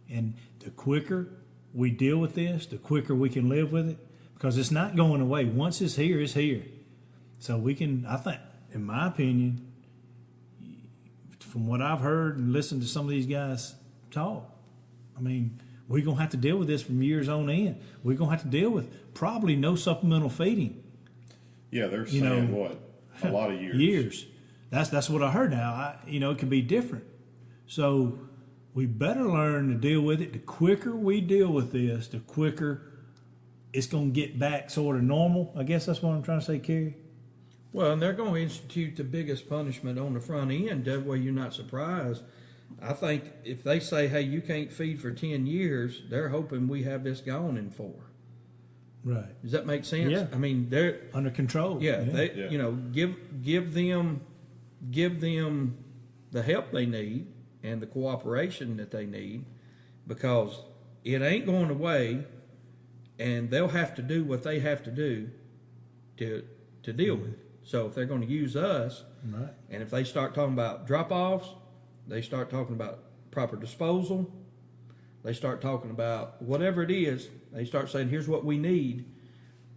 and the quicker we deal with this, the quicker we can live with it, because it's not going away. Once it's here, it's here. So we can, I think, in my opinion, from what I've heard and listened to some of these guys talk, I mean, we're going to have to deal with this from years on end. We're going to have to deal with probably no supplemental feeding.
they're
You
saying
know,
what A lot of years.
Years. That's what I heard now. It can be different. So we better learn to deal with it. The quicker we deal with this, the quicker it's going to get back sort of normal. I guess that's what I'm trying to say, Kerry.
Well, and they're going to institute the biggest punishment on the front end. That way you're not surprised. I think if they say, hey, you can't feed for 10 years, they're hoping we have this gone in 4.
Right.
Does that make sense?
Yeah.
I mean, they're
Under control.
Yeah, they
Yeah.
give them the help they need and the cooperation that they need, because it ain't going away, and they'll have to do what they have to do to deal with it. So if they're going to use us,
Right.
and if they start talking about drop-offs, they start talking about proper disposal, they start talking about whatever it is, they start saying, here's what we need.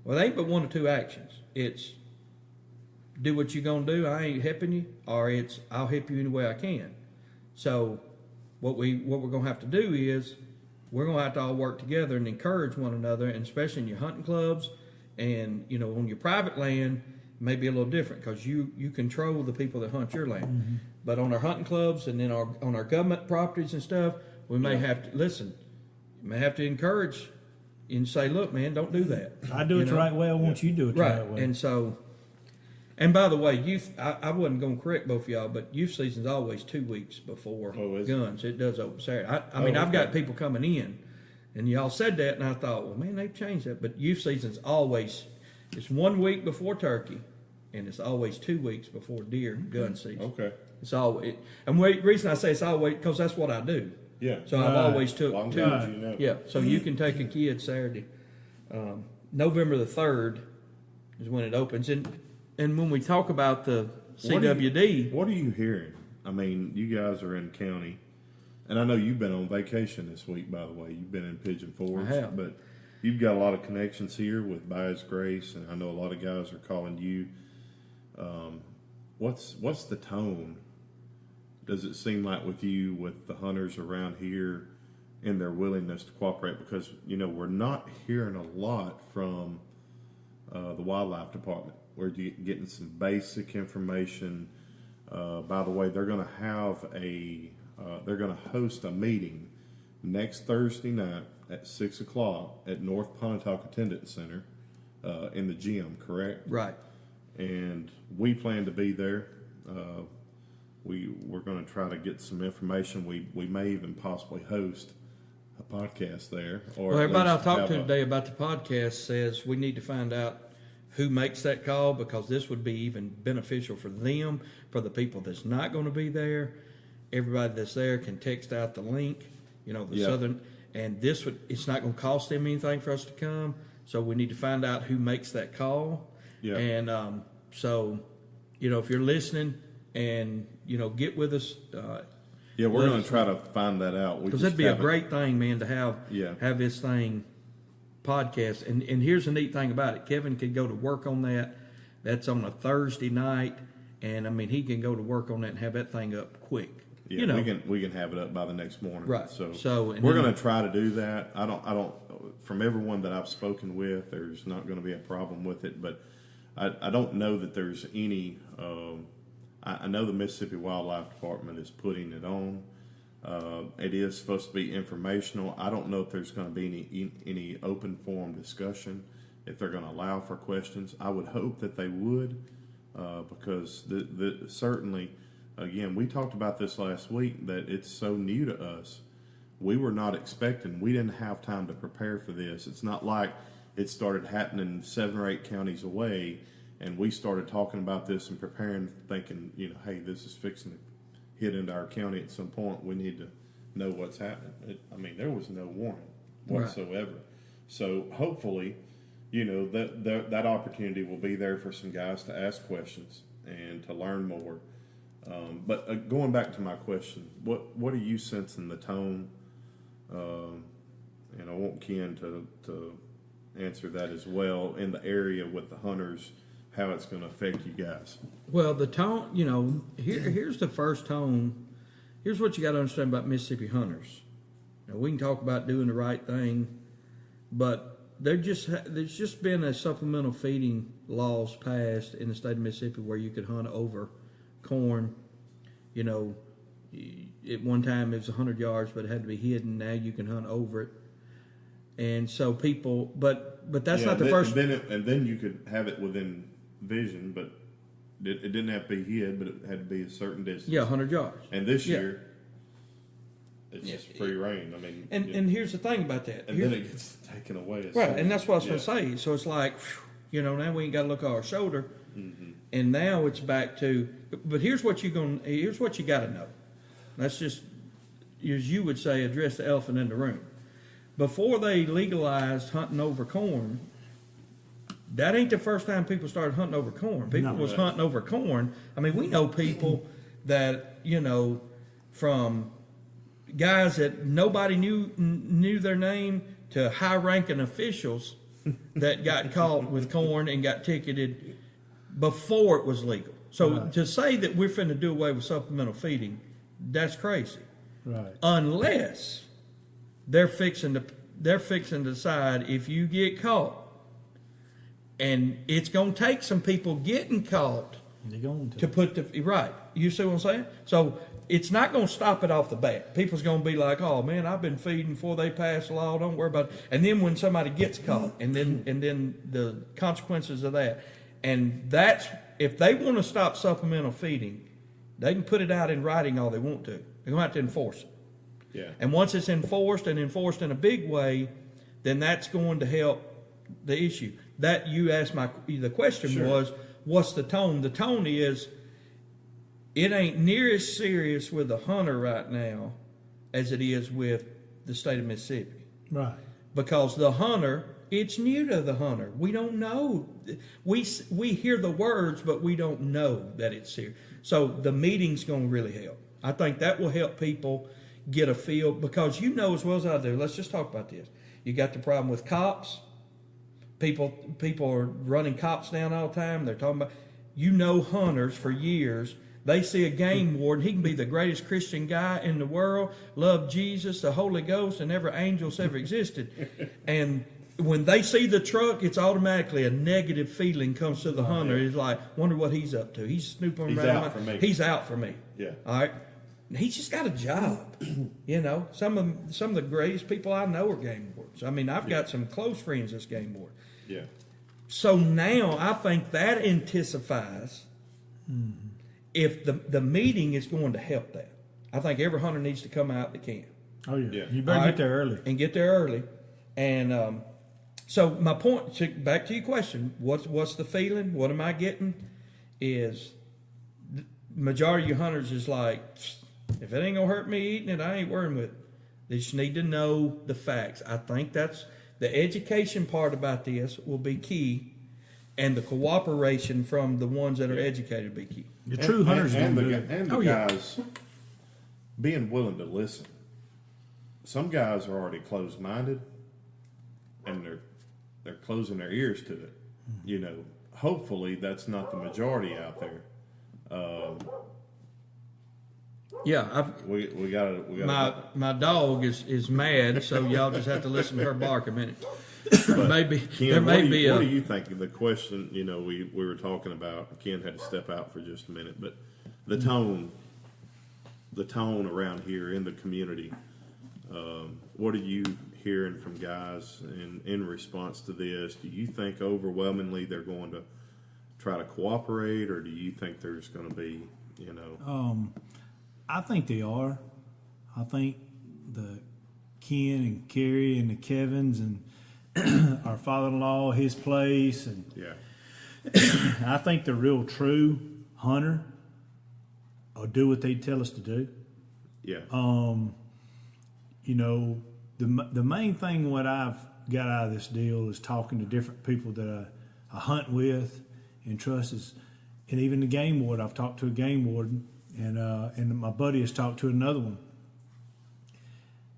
Well, they ain't but 1 or 2 actions. It's do what you're going to do, I ain't helping you, or it's I'll help you any way I can. So what we're going to have to do is we're going to have to all work together and encourage one another, and especially in your hunting clubs and, on your private land, may be a little different because you control the people that hunt your land.
Mm-hmm.
But on our hunting clubs and then on our government properties and stuff, we may have to listen. You may have to encourage and say, "Look, man, don't do that."
I do it the right way. I want you to do it the
Right.
right way.
And so, and by the way, I wasn't going to correct both of y'all, but youth season's always 2 weeks before
Oh, is it?
guns. It does open Saturday. I mean, I've
okay.
got people coming in, and y'all said that, and I thought, well, man, they've changed that. But youth season's always, it's 1 week before turkey, and it's always 2 weeks before deer gun season.
Okay.
It's always, and the reason I say it's always because that's what I do.
Yeah.
So I've
Right.
always took
Well, I'm
2.
glad you know.
Yeah, so you can take a kid Saturday. November the 3rd is when it opens. And when we talk about the CWD,
What are you hearing? I mean, you guys are in county, and I know you've been on vacation this week, by the way. You've been in Pigeon Forge.
I have.
But you've got a lot of connections here with By His Grace, and I know a lot of guys are calling you. What's the tone? Does it seem like with you, with the hunters around here and their willingness to cooperate? Because, we're not hearing a lot from the wildlife department. We're getting some basic information. By the way, they're going to have they're going to host a meeting next Thursday night at 6:00 at North Pontotoc Attendance Center in the gym, correct?
right.
And we plan to be there. We're going to try to get some information. We may even possibly host a podcast there. Or
Well,
at
everybody I
least
talked
have
to today about the podcast says we need to find out who makes that call, because this would be even beneficial for them, for the people that's not going to be there. Everybody that's there can text out the link, the
Yeah.
Southern, and it's not going to cost them anything for us to come. So we need to find out who makes that call.
Yeah.
And so, if you're listening and, get with us,
Yeah, we're
let
going
us
to try to find that out.
because that'd be a
haven't-
great thing, man, to have
Yeah.
have this thing podcast. And here's the neat thing about it: Kevin could go to work on that. That's on a Thursday night, and I mean he can go to work on that and have that thing up quick.
Yeah, we can have it up by the next morning.
Right.
So
and
we're
then-
going to try to do that. I don't. From everyone that I've spoken with, there's not going to be a problem with it. But I don't know that there's any. I know the Mississippi Wildlife Department is putting it on. It is supposed to be informational. I don't know if there's going to be any open forum discussion. If they're going to allow for questions, I would hope that they would, because certainly. Again, we talked about this last week, that it's so new to us. We were not expecting, we didn't have time to prepare for this. It's not like it started happening 7 or 8 counties away and we started talking about this and preparing, thinking, hey, this is fixing to hit into our county at some point. We need to know what's happening. There was no warning whatsoever. Right. So hopefully, that opportunity will be there for some guys to ask questions and to learn more. But going back to my question, what are you sensing the tone? And I want Ken to answer that as well in the area with the hunters, how it's going to affect you guys.
Well, the tone, here's the first tone. Here's what you got to understand about Mississippi hunters. Now, we can talk about doing the right thing, but there's just been a supplemental feeding laws passed in the state of Mississippi where you could hunt over corn. You know, at one time it was 100 yards, but it had to be hidden. Now you can hunt over it, and so people, but that's not the first.
And then you could have it within vision, but it didn't have to be hid, but it had to be a certain distance.
Yeah, 100 yards.
And this year, it's just free reign. I mean,
and here's the thing about that.
And then it gets taken away.
Right, and that's what I was going to say. So it's like, now we ain't got to look over our shoulder, and now it's back to. But here's what you got to know. That's just, as you would say, address the elephant in the room. Before they legalized hunting over corn, that ain't the first time people started hunting over corn. People was hunting over corn. I mean, we know people that, from guys that nobody knew their name to high-ranking officials that got caught with corn and got ticketed before it was legal. So to say that we're finna do away with supplemental feeding, that's crazy.
Right.
Unless they're fixing to decide if you get caught, and it's going to take some people getting caught to put the right. You see what I'm saying? So it's not going to stop it off the bat. People's going to be like, "Oh man, I've been feeding before they pass the law. Don't worry about it." And then when somebody gets caught, and then the consequences of that, and that's if they want to stop supplemental feeding, they can put it out in writing all they want to. They're going to have to enforce it.
Yeah.
And once it's enforced in a big way, then that's going to help the issue. That you asked the question was, what's the tone? The tone is, it ain't near as serious with the hunter right now as it is with the state of Mississippi.
Right.
Because the hunter, it's new to the hunter. We don't know. We hear the words, but we don't know that it's serious. So the meeting's going to really help. I think that will help people get a feel, because as well as I do, let's just talk about this. You got the problem with cops. People are running cops down all the time. They're talking about, hunters for years. They see a game warden. He can be the greatest Christian guy in the world, love Jesus, the Holy Ghost, and every angel's ever existed. And when they see the truck, it's automatically a negative feeling comes to the hunter. He's like, wonder what he's up to. He's snooping around. He's out for me.
Yeah.
All right. He's just got a job. Some of the greatest people I know are game wardens. I mean, I've got some close friends that's game ward.
Yeah.
So now I think that intensifies if the meeting is going to help that. I think every hunter needs to come out that can.
Oh, yeah. You better get there early.
And get there early. And so my point, back to your question, what's the feeling? What am I getting? Is the majority of your hunters is like, if it ain't going to hurt me eating it, I ain't worrying with it. They just need to know the facts. I think that's the education part about this will be key, and the cooperation from the ones that are educated will be key.
The true hunters
and
do
the
it.
guys being willing to listen. Some guys are already closed-minded, and they're closing their ears to it. Hopefully that's not the majority out there.
Yeah,
we got
my dog is mad, so y'all just have to listen to her bark a minute. Maybe
Ken, what do you think of the question? We were talking about. Ken had to step out for just a minute, but the tone around here in the community. What are you hearing from guys in response to this? Do you think overwhelmingly they're going to try to cooperate, or do you think there's going to be,
I think they are. I think the Ken and Kerry and the Kevins and our father-in-law, his place, and I think the real true hunter will do what they tell us to do.
Yeah.
The main thing what I've got out of this deal is talking to different people that I hunt with and trust and even the game warden. I've talked to a game warden, and my buddy has talked to another one.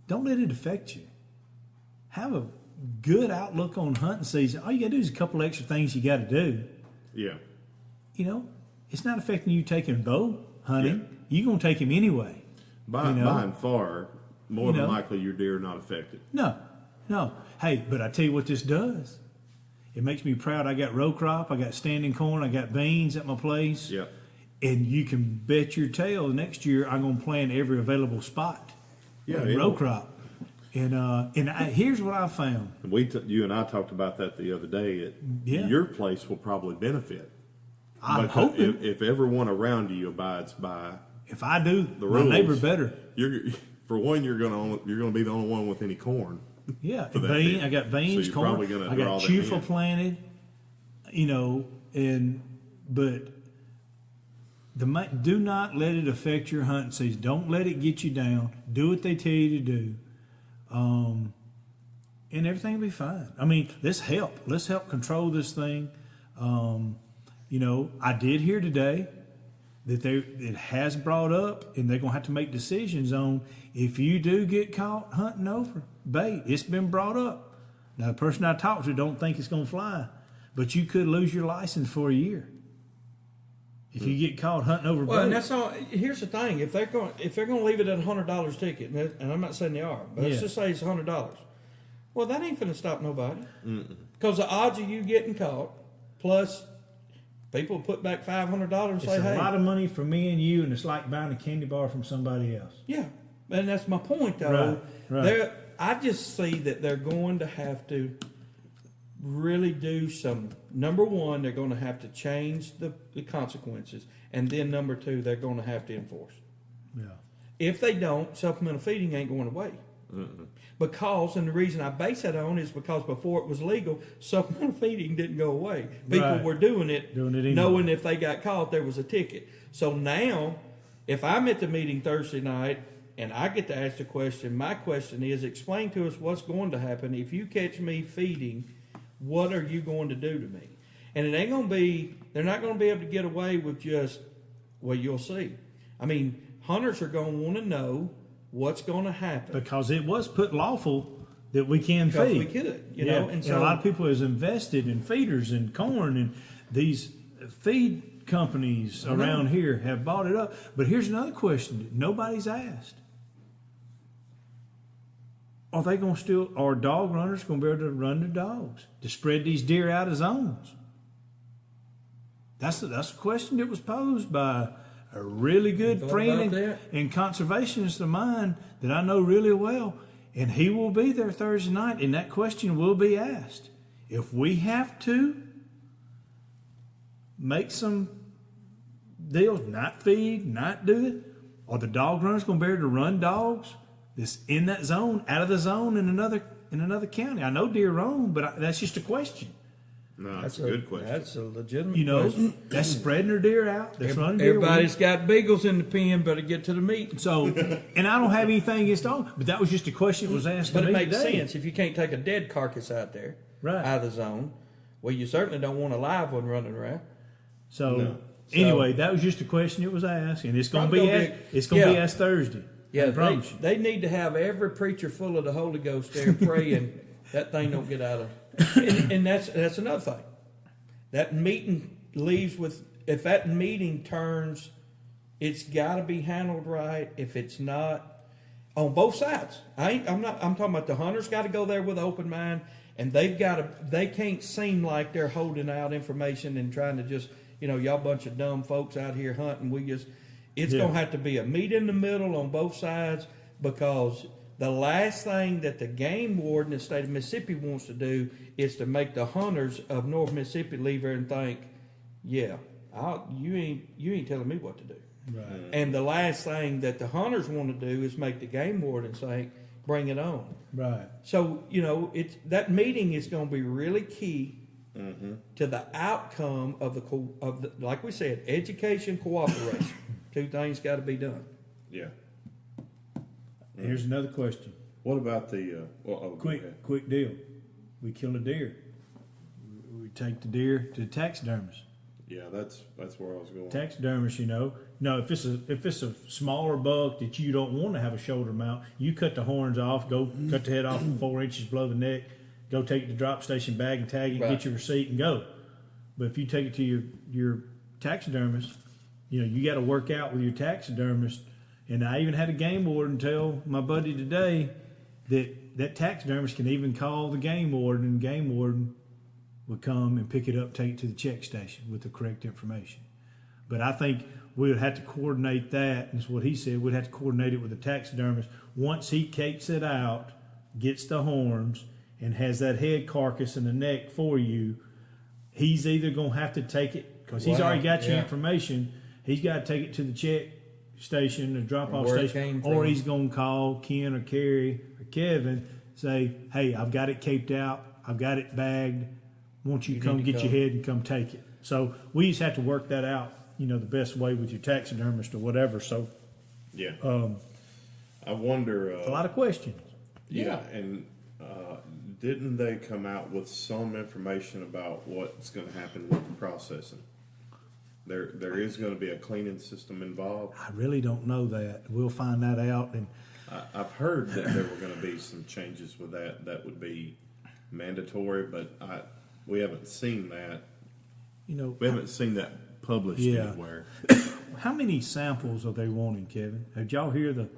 Don't let it affect you. Have a good outlook on hunting season. All you got to do is a couple extra things you got to do.
Yeah.
It's not affecting you taking bow hunting. Yeah. You're going to take him anyway.
By and far, more than likely your deer are not affected.
No. No. Hey, but I tell you what this does. It makes me proud. I got row crop, I got standing corn, I got beans at my place.
Yep.
And you can bet your tail next year I'm going to plant every available spot.
Yeah,
in row crop. And here's what I found.
You and I talked about that the other day.
Yeah.
Your place will probably benefit.
I'm
But
hoping.
if everyone around you abides by
If I do,
the
my
rules,
neighbor better.
For one, you're gonna be the only one with any corn.
Yeah,
for that
bean.
deal.
I got beans,
So you're
corn.
probably gonna
I
draw
got
them
chufa
in.
planted. But do not let it affect your hunting season. Don't let it get you down. Do what they tell you to do, and everything will be fine. I mean, let's help. Let's help control this thing. I did hear today that it has brought up, and they're gonna have to make decisions on if you do get caught hunting over bait. It's been brought up. Now, the person I talked to don't think it's gonna fly, but you could lose your license for a year if you get caught hunting over
Well,
bait.
and that's all. Here's the thing: if they're going to leave it at $100 ticket, and I'm not saying they are, but let's
Yeah.
just say it's $100. Well, that ain't finna stop nobody, because the odds of you getting caught, plus people put back $500 and
It's
say,
a
"Hey,
lot of money for me and you, and it's like buying a candy bar from somebody else.
yeah." And that's my point, though.
Right.
I just see that they're going to have to really do some. Number one, they're going to have to change the consequences, and then number two, they're going to have to enforce.
Yeah.
If they don't, supplemental feeding ain't going away. Because, and the reason I base that on is because before it was legal, supplemental feeding didn't go away. People
Right.
were doing it
anyway.
knowing if they got caught, there was a ticket. So now, if I'm at the meeting Thursday night and I get to ask the question, my question is, explain to us what's going to happen. If you catch me feeding, what are you going to do to me? And it ain't going to be, they're not going to be able to get away with just, well, you'll see. I mean, hunters are going to want to know what's going to happen.
Because it was put lawful that we can
Because
feed.
we could, you
Yeah.
know. And
And
so
a lot of people has invested in feeders and corn, and these feed companies around here have bought it up. But here's another question that nobody's asked. Are dog runners going to be able to run their dogs to spread these deer out of zones? That's a question that was posed by a really good
Thought
friend
about that?
and conservationist of mine that I know really well, and he will be there Thursday night, and that question will be asked. If we have to make some deals, not feed, not do it, are the dog runners going to be able to run dogs that's in that zone, out of the zone in another county? I know deer roam, but that's just a question.
No, that's a good question.
That's a legitimate question.
That's spreading their deer out. That's running deer.
Everybody's got beagles in the pen, better get to the meat.
So, and I don't have anything against dogs, but that was just a question that was asked
But
to
it
me
makes
today.
sense if you can't take a dead carcass out there,
Right.
out of the zone. Well, you certainly don't want a live one running around.
So,
No.
anyway, that was just a question that was asked, and it's going to be
Probably
asked. It's going to be
yeah.
asked Thursday.
Yeah,
I promise you.
they need to have every preacher full of the Holy Ghost there praying that thing don't get out of. And that's another thing. That meeting leaves with, if that meeting turns, it's got to be handled right. If it's not, on both sides. I'm talking about the hunters got to go there with an open mind, and they can't seem like they're holding out information and trying to just, y'all bunch of dumb folks out here hunting. It's
Yeah.
going to have to be a meet in the middle on both sides, because the last thing that the game warden in the state of Mississippi wants to do is to make the hunters of North Mississippi leave there and think, yeah, you ain't telling me what to do.
Right.
And the last thing that the hunters want to do is make the game warden say, bring it on.
Right.
So, that meeting is going to be really key to the outcome of the, like we said, education, cooperation. Two things got to be done.
Yeah.
Here's another question.
What about the? Go ahead.
Quick deal. We kill a deer. We take the deer to the taxidermist.
Yeah, that's where I was going.
Taxidermist, No, if it's a smaller buck that you don't want to have a shoulder mount, you cut the horns off, go cut the head off 4 inches below the neck, go take it to drop station bag and tag it,
Right.
get your receipt and go. But if you take it to your taxidermist, you got to work out with your taxidermist. And I even had a game warden tell my buddy today, that taxidermist can even call the game warden, and the game warden would come and pick it up, take it to the check station with the correct information. But I think we would have to coordinate that, and that's what he said, we'd have to coordinate it with the taxidermist. Once he cakes it out, gets the horns, and has that head carcass and the neck for you, he's either going to have to take it, because he's already got your information, he's got to take it to the check station, the drop-off station, or he's going to call Ken or Carrie or Kevin, say, hey, I've got it caped out, I've got it bagged, won't you come get your head and come take it? So we just have to work that out, the best way with your taxidermist or whatever. So
yeah, I wonder.
A lot of questions.
Yeah, and didn't they come out with some information about what's going to happen with the processing? There is going to be a cleaning system involved.
I really don't know that. We'll find that out. And
I've heard that there were going to be some changes with that would be mandatory, but we haven't seen that. We haven't seen that published anywhere.
How many samples are they wanting, Kevin? Did y'all hear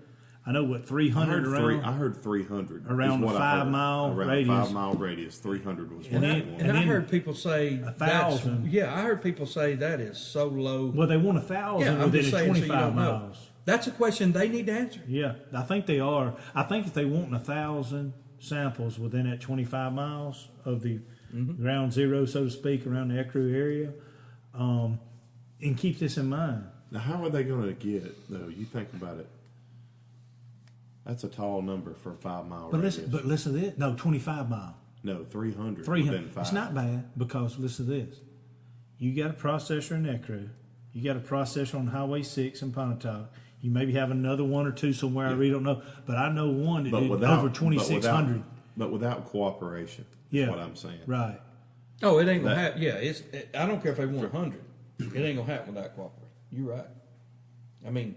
I know what 300 around.
I heard 300
around the 5 mile radius.
Around 5 mile radius, 300 was what they wanted.
And I heard people say
1,000.
Yeah, I heard people say that is so low.
Well, they want 1,000 within 25 miles.
That's a question they need to answer.
Yeah, I think they are. I think if they want 1,000 samples within that 25 miles of the ground zero, so to speak, around the Ecru area, and keep this in mind.
Now, how are they going to get it, though? You think about it. That's a tall number for a 5 mile radius.
But listen to this. No, 25 mile.
No, 300.
300. It's not bad because listen to this. You got a processor in Ecru. You got a processor on Highway 6 in Pontotoc. You maybe have another one or two somewhere. I really don't know. But I know one that did over 2,600.
But without cooperation. That's what I'm saying.
Right.
Oh, it ain't going to happen. Yeah, I don't care if they want 100. It ain't going to happen without cooperation. You're right. I mean...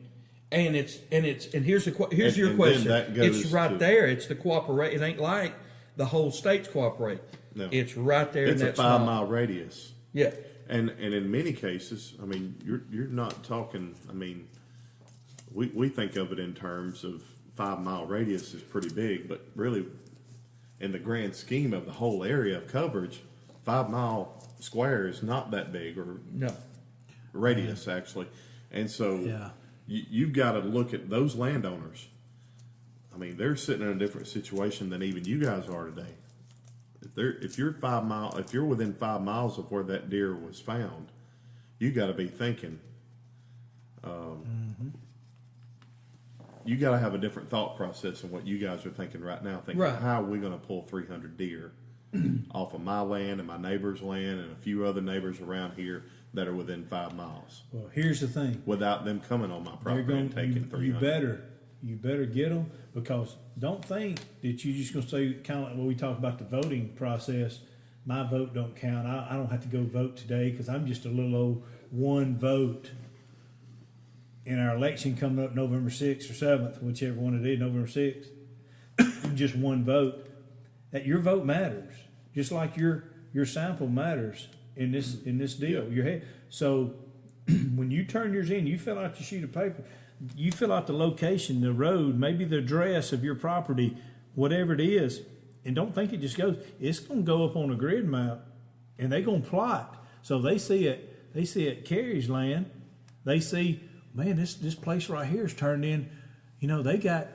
And here's your question. It's right there. It's the cooperate. It ain't like the whole state's cooperate. No. It's right there.
It's
in
a 5 mile radius.
Yeah.
And in many cases, I mean, you're not talking. I mean, we think of it in terms of 5 mile radius is pretty big, but really, in the grand scheme of the whole area of coverage, 5 mile square is not that big, or radius actually, and so you've got to look at those landowners. I mean, they're sitting in a different situation than even you guys are today. If you're within 5 miles of where that deer was found, you got to be thinking. You got to have a different thought process than what you guys are thinking right now. Thinking, how are we going to pull 300 deer off of my land and my neighbor's land and a few other neighbors around here that are within 5 miles?
Well, here's the thing.
Without them coming on my property and taking 300.
You better get them, because don't think that you're just going to say, kind of like when we talk about the voting process, my vote don't count. I don't have to go vote today because I'm just a little old one vote in our election coming up November 6th or 7th, whichever one it is, November 6th. Just one vote. That your vote matters, just like your sample matters in this deal. Your head. So when you turn yours in, you fill out your sheet of paper. You fill out the location, the road, maybe the address of your property, whatever it is, and don't think it just goes. It's going to go up on a grid map, and they're going to plot. So they see it. They see it Carrie's land. They see, man, this place right here is turned in. They got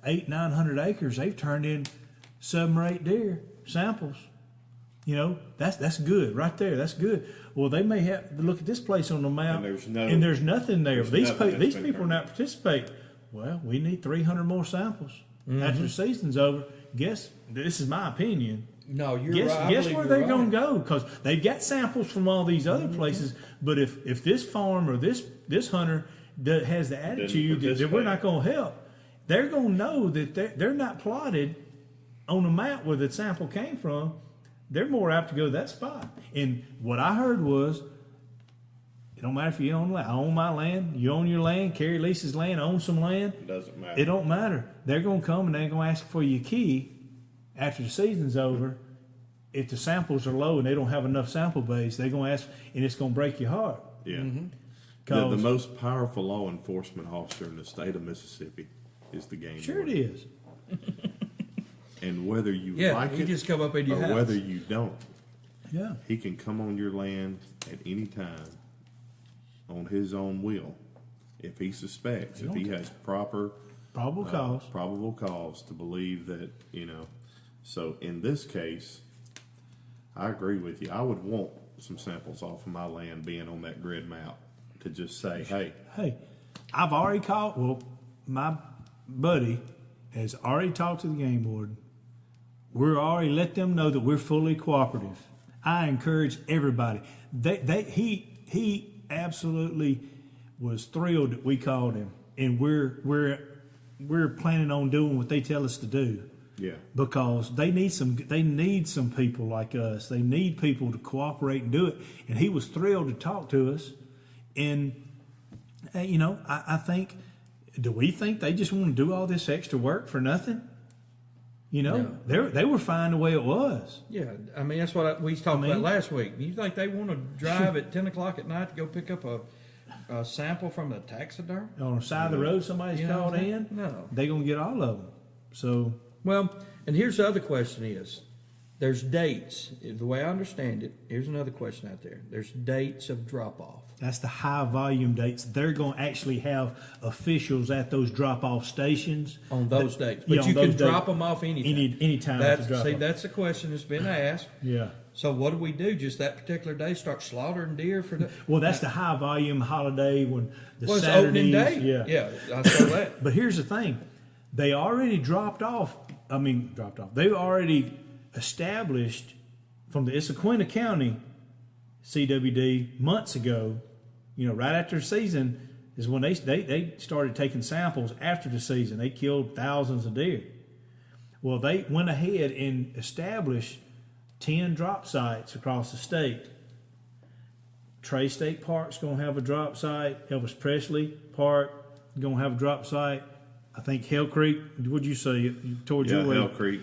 800-900 acres. They've turned in 7 or 8 deer samples. That's good right there. That's good. Well, they may have to look at this place on the map, and there's nothing there. These people are not participating. Well, we need 300 more samples after the season's over. Guess this is my opinion.
No, you're right.
Guess where they're going to go, because they've got samples from all these other places. But if this farm or this hunter has the attitude that we're not going to help, they're going to know that they're not plotted on the map where the sample came from. They're more apt to go to that spot. And what I heard was, it don't matter if you own land. I own my land. You own your land. Carrie leases land. Own some land.
It doesn't matter.
It don't matter. They're going to come and they're going to ask for your key after the season's over. If the samples are low and they don't have enough sample base, they're going to ask, and it's going to break your heart.
Yeah. The most powerful law enforcement officer in the state of Mississippi is the game warden.
Sure it is.
And whether you like
he
it
just come up in your
or
house.
whether you don't,
Yeah.
he can come on your land at any time on his own will if he suspects, if he has
Probable cause.
to believe that, So in this case, I agree with you. I would want some samples off of my land being on that grid map to just say, hey,
I've already called. Well, my buddy has already talked to the game board. We're already let them know that we're fully cooperative. I encourage everybody. He absolutely was thrilled that we called him, and we're planning on doing what they tell us to do.
yeah,
Because they need some people like us. They need people to cooperate and do it. And he was thrilled to talk to us. And I think, do we think they just want to do all this extra work for nothing?
No.
They were fine the way it was.
Yeah, I mean, that's what we talked about last week. You think they want to drive at 10 o'clock at night to go pick up a sample from the taxiderm?
On the side of the road, somebody's called in.
No.
They're gonna get all of them. So
Well, and here's the other question is, there's dates. The way I understand it, here's another question out there. There's dates of drop-off.
that's the high volume dates. They're gonna actually have officials at those drop off stations
On those dates. But
Yeah,
you
on
can
those
drop
dates.
them off anytime.
Anytime.
That's,
to drop
see,
off.
that's the question that's been asked.
Yeah.
So what do we do? Just that particular day start slaughtering deer for the...
Well, that's the high volume holiday when the
Well, it's
Saturdays.
opening day. Yeah, I saw that.
But here's the thing: they already dropped off. They've already established from the Issaquah County CWD months ago. Right after the season is when they started taking samples after the season. They killed thousands of deer. Well, they went ahead and established 10 drop sites across the state. Trey State Park's going to have a drop site. Elvis Presley Park going to have a drop site. I think Hell Creek. What'd you say? You told your way.
Hell Creek.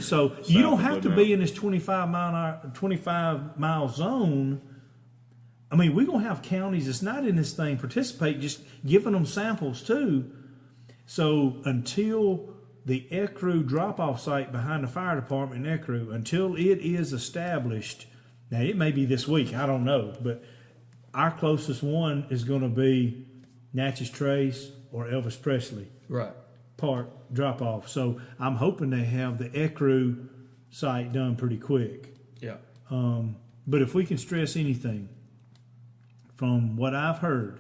So you don't have to be in this 25 mile zone. I mean, we're going to have counties that's not in this thing participate, just giving them samples too. So until the ECRU drop-off site behind the fire department in ECRU, until it is established, now it may be this week, I don't know, but our closest one is going to be Natchez Trace or Elvis Presley
Right.
Park drop-off. So I'm hoping they have the ECRU site done pretty quick.
Yeah.
But if we can stress anything, from what I've heard,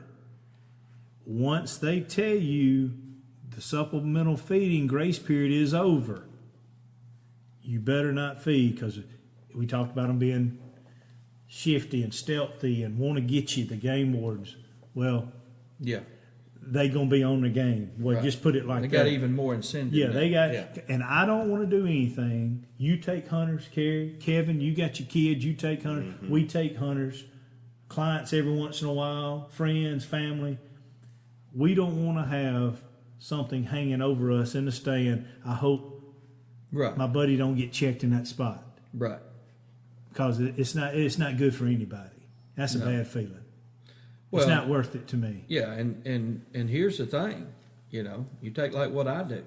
once they tell you the supplemental feeding grace period is over, you better not feed, because we talked about them being shifty and stealthy and want to get you, the game wardens. Well,
Yeah.
they going to be on the game. Well,
Right.
just put it like
They
that.
got even more incentive.
Yeah,
now.
they got,
Yeah.
and I don't want to do anything. You take hunters, Kerry, Kevin, you got your kids, you take hunters, we take hunters, clients every once in a while, friends, family. We don't want to have something hanging over us in the stand. I hope
Right.
my buddy don't get checked in that spot,
Right.
because it's not good for anybody. That's a bad feeling.
Well,
It's not worth it to me.
Yeah, and here's the thing, you take like what I do.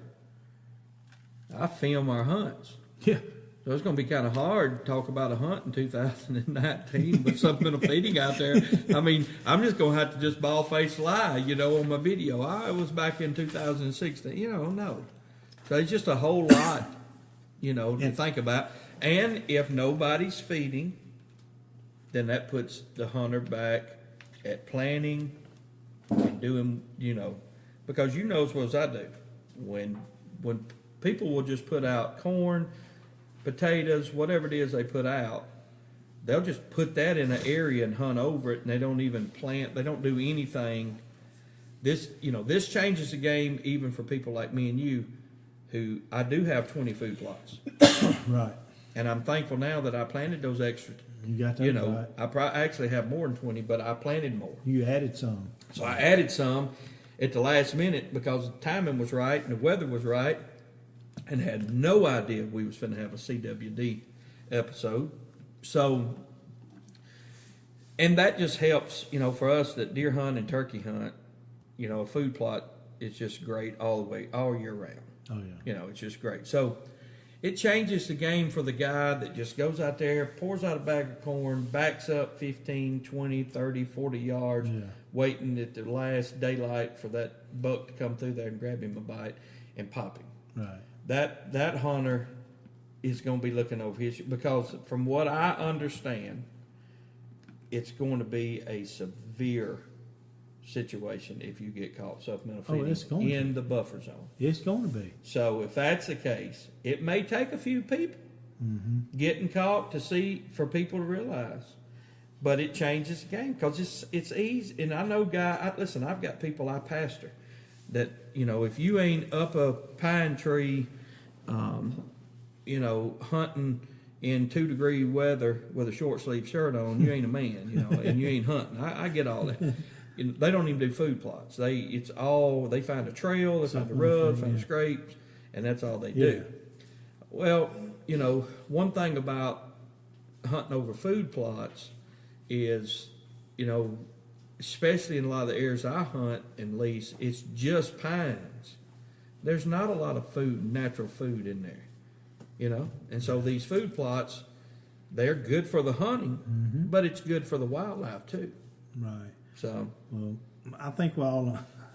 I film our hunts.
Yeah.
So it's going to be kind of hard to talk about a hunt in 2019 with supplemental feeding out there. I mean, I'm just going to have to just bald-faced lie, on my video. I was back in 2016, no. So it's just a whole lot, to think about. And if nobody's feeding, then that puts the hunter back at planning and doing, because as well as I do, when people will just put out corn, potatoes, whatever it is they put out, they'll just put that in an area and hunt over it, and they don't even plant, they don't do anything. This changes the game even for people like me and you, who I do have 20 food plots.
Right.
And I'm thankful now that I planted those extra.
You got that right.
I actually have more than 20, but I planted more.
You added some.
So I added some at the last minute because the timing was right and the weather was right, and had no idea we was going to have a CWD episode. So, and that just helps, for us that deer hunt and turkey hunt, a food plot is just great all year round.
Oh, yeah.
It's just great. So It changes the game for the guy that just goes out there, pours out a bag of corn, backs up 15, 20, 30, 40 yards, waiting at the last daylight for that buck to come through there and grab him a bite and pop him.
Right.
That hunter is going to be looking over his, because from what I understand, it's going to be a severe situation if you get caught supplemental feeding in the buffer zone.
It's going to be.
So if that's the case, it may take a few people getting caught for people to realize, but it changes the game because it's easy. And I know listen, I've got people I pastor that, if you ain't up a pine tree, hunting in 2-degree weather with a short sleeve shirt on, you ain't a man, and you ain't hunting. I get all that. They don't even do food plots. They find a trail, they find a rub, find scrapes, and that's all they do. Well, one thing about hunting over food plots is, especially in a lot of the areas I hunt and lease, it's just pines. There's not a lot of natural food in there, and so these food plots, they're good for the hunting, but it's good for the wildlife too.
Right.
So,
well, I think what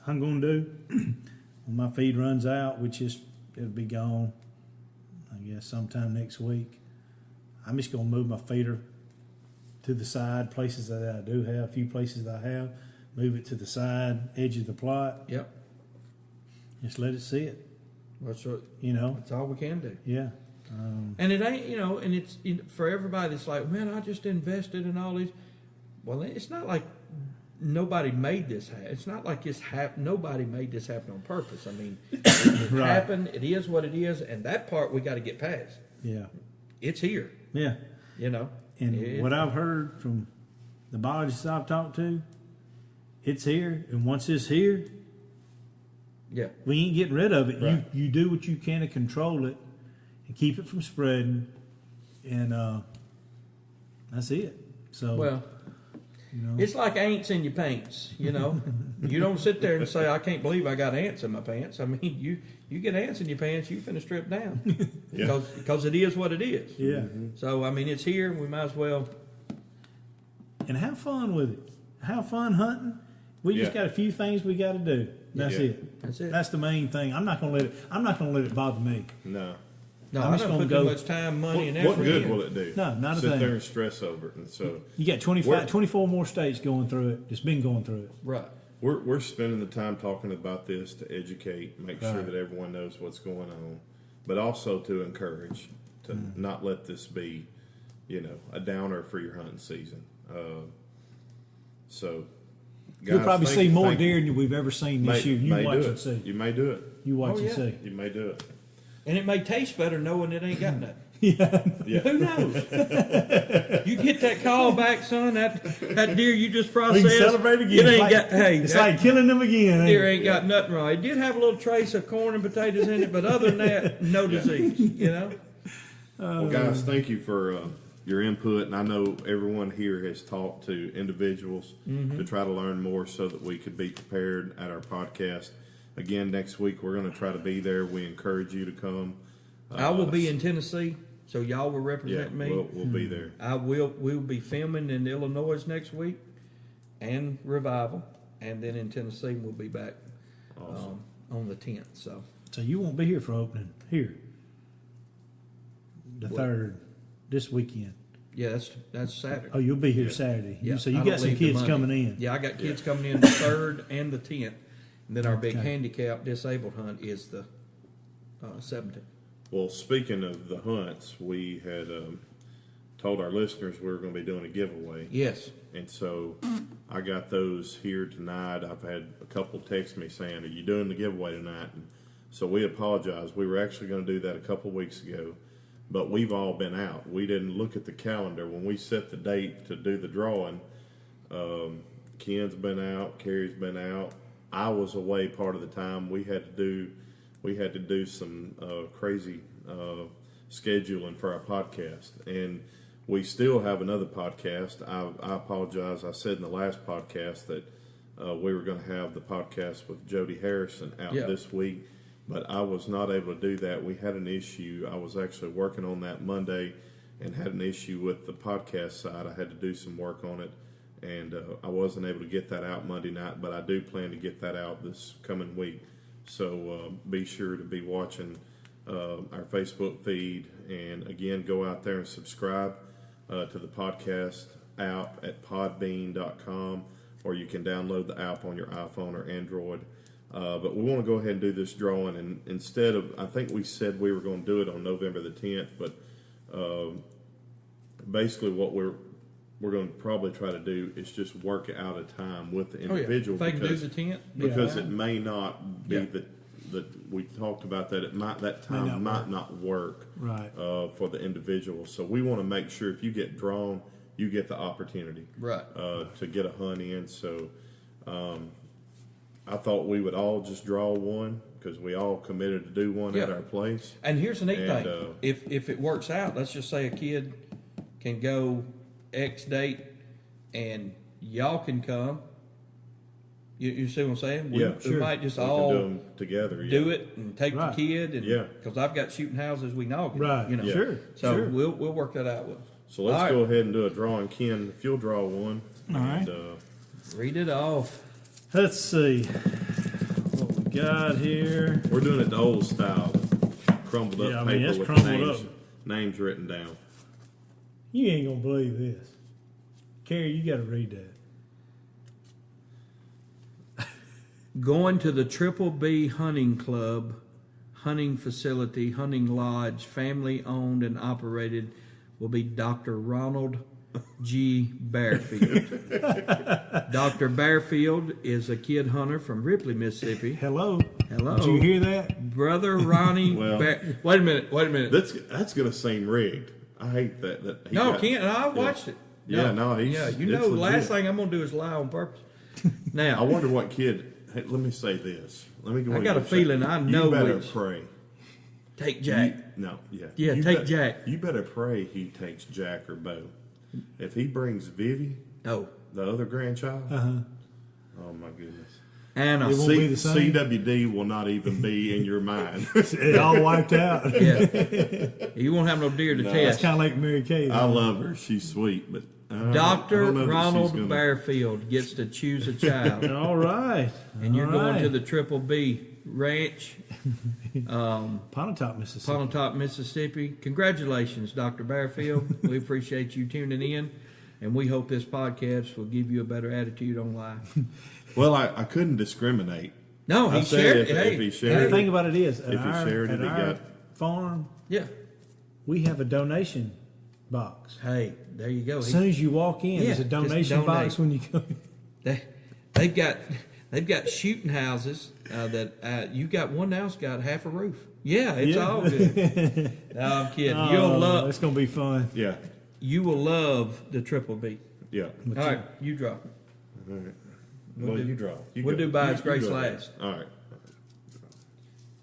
I'm going to do when my feed runs out, it'll be gone, I guess sometime next week. I'm just going to move my feeder to the side, places that I do have, a few places that I have, move it to the side edge of the plot.
Yep.
Just let it sit.
That's what, that's all we can do.
Yeah.
And it ain't, and it's for everybody that's like, man, I just invested in all these. Well, it's not like nobody made this happen. It's not like nobody made this happen on purpose. I mean, it happened. It is what it is, and that part we got to get past.
Yeah,
it's here.
Yeah, And what I've heard from the biologists I've talked to, it's here, and once it's here, we ain't getting rid of it. Right. You do what you can to control it and keep it from spreading, and that's it. So
well. It's like ants in your pants, You don't sit there and say, I can't believe I got ants in my pants. I mean, you get ants in your pants, you finna strip down. Because it is what it is.
Yeah.
Mm-hmm. So, I mean, it's here. We might as well.
And have fun with it. Have fun hunting. We just got a few things we got to do. That's it.
That's it.
That's the main thing. I'm not going to let it bother me.
No.
No, I'm just going to put too much time, money, and effort.
What good will it do?
No, not a thing.
Sit there and stress over it. And so
you got 24 more states going through it. It's been going through it.
Right.
We're spending the time talking about this to educate, make sure that everyone knows what's going on, but also to encourage, to not let this be, a downer for your hunting season. So, guys,
you'll probably see more deer than we've ever seen this year. You watch and see.
You may do it.
You watch and see.
You may do it.
And it may taste better knowing it ain't got nothing.
Yeah.
Who knows? You get that call back, son. That deer you just processed.
We can celebrate again.
It's
like killing them again.
Deer ain't got nothing wrong. It did have a little trace of corn and potatoes in it, but other than that, no disease.
Well, guys, thank you for your input, and I know everyone here has talked to individuals to try to learn more so that we could be prepared at our podcast. Again, next week we're going to try to be there. We encourage you to come.
I will be in Tennessee, so y'all will represent me.
We'll be there.
We'll be filming in Illinois next week, and Revival, and then in Tennessee we'll be back on the 10th. So
you won't be here for opening here. The 3rd, this weekend.
Yeah, that's Saturday.
Oh, you'll be here Saturday.
Yeah,
so you got some kids coming in.
Yeah, I got kids coming in the 3rd and the 10th. And then our big handicap disabled hunt is the 17th.
Well, speaking of the hunts, we had told our listeners we were going to be doing a giveaway.
Yes.
And so I got those here tonight. I've had a couple text me saying, are you doing the giveaway tonight? And so we apologize. We were actually going to do that a couple weeks ago, but we've all been out. We didn't look at the calendar. When we set the date to do the drawing, Ken's been out, Carrie's been out. I was away part of the time. We had to do some crazy scheduling for our podcast, and we still have another podcast. I apologize. I said in the last podcast that we were going to have the podcast with Jody Harrison out this week. but I was not able to do that. We had an issue. I was actually working on that Monday and had an issue with the podcast side. I had to do some work on it, and I wasn't able to get that out Monday night, but I do plan to get that out this coming week. So be sure to be watching our Facebook feed, and again, go out there and subscribe to the podcast app at podbean.com, or you can download the app on your iPhone or Android. But we want to go ahead and do this drawing, and instead of, I think we said we were going to do it on November the 10th, but basically what we're going to probably try to do is just work out a time with the individual.
If they can do the 10th,
because it may not be that we talked about that. It might, that time might not work
Right.
For the individual. So we want to make sure if you get drawn, you get the opportunity
Right.
To get a hunt in. So I thought we would all just draw one because we all committed to do one at our place.
And here's the neat
And,
thing: if it works out, let's just say a kid can go X date, and y'all can come. You see what I'm saying? We might just
we can
all
do them together.
do it and take
Right.
the kid, and
Yeah.
because I've got shooting houses we know,
Right.
You know,
Sure.
So
Sure.
we'll work that out with.
So let's
All right.
go ahead and do a drawing. Ken, if you'll draw one.
All right.
And,
Read it off.
Let's see what we got here.
we're doing it the old style, crumbled up
Yeah, I
paper
mean, that's
with
crumbled
names written down.
You ain't gonna believe this, Carrie. You got to read that.
Going to the Triple B Hunting Club, hunting facility, hunting lodge, family owned and operated, will be Dr. Ronald G. Bearfield. Dr. Bearfield is a kid hunter from Ripley, Mississippi.
Hello.
Hello.
Did you hear that?
Brother Ronnie
Well-
Wait a minute.
That's going to seem rigged. I hate that. He
No,
got-
Kent, I watched it.
Yeah, no, he's-
Yeah, you
it's
know, the last
legit.
thing I'm going to do is lie on purpose.
I
Now,
wonder what kid. Hey, let me say this. Let me go.
I got a feeling I know
You better
which.
pray.
take Jack.
Yeah,
Yeah, take Jack.
You better pray he takes Jack or Bo. If he brings Vivi,
Oh,
the other grandchild, oh my goodness.
Anna.
It won't be the same.
CWD will not even be in your mind.
It all wiped out.
Yeah. You won't have no deer to
It's
test.
kind of like Mary Kay.
I love her; she's sweet, but I
Dr.
don't know that
Ronald
she's gonna-
Bearfield gets to choose a child.
All right.
And you're
All
going
right.
to the Triple B Ranch,
Pontotoc, Mississippi.
Pontotoc, Mississippi. Congratulations, Dr. Bearfield. We appreciate you tuning in, and we hope this podcast will give you a better attitude on life.
Well, I couldn't discriminate.
No,
I
he
said
shared
if,
it. Hey,
if he
And
shared
the
it,
thing about it is, at
If he
our,
shared it,
at
he
our
got-
farm,
yeah.
we have a donation box.
Hey, there you go.
As soon as you walk in,
Yeah,
there's a
just
donation box
donate.
when you go.
They've got shooting houses that you've got one now's got half a roof. Yeah, it's
Yeah.
all good. No, I'm kidding.
Oh,
You'll love.
it's gonna be fun.
yeah,
You will love the Triple B.
yeah.
All right, you draw.
All right. Well, you draw. You
we'll
go.
do by
You-
His
you
grace
go.
last.
All right.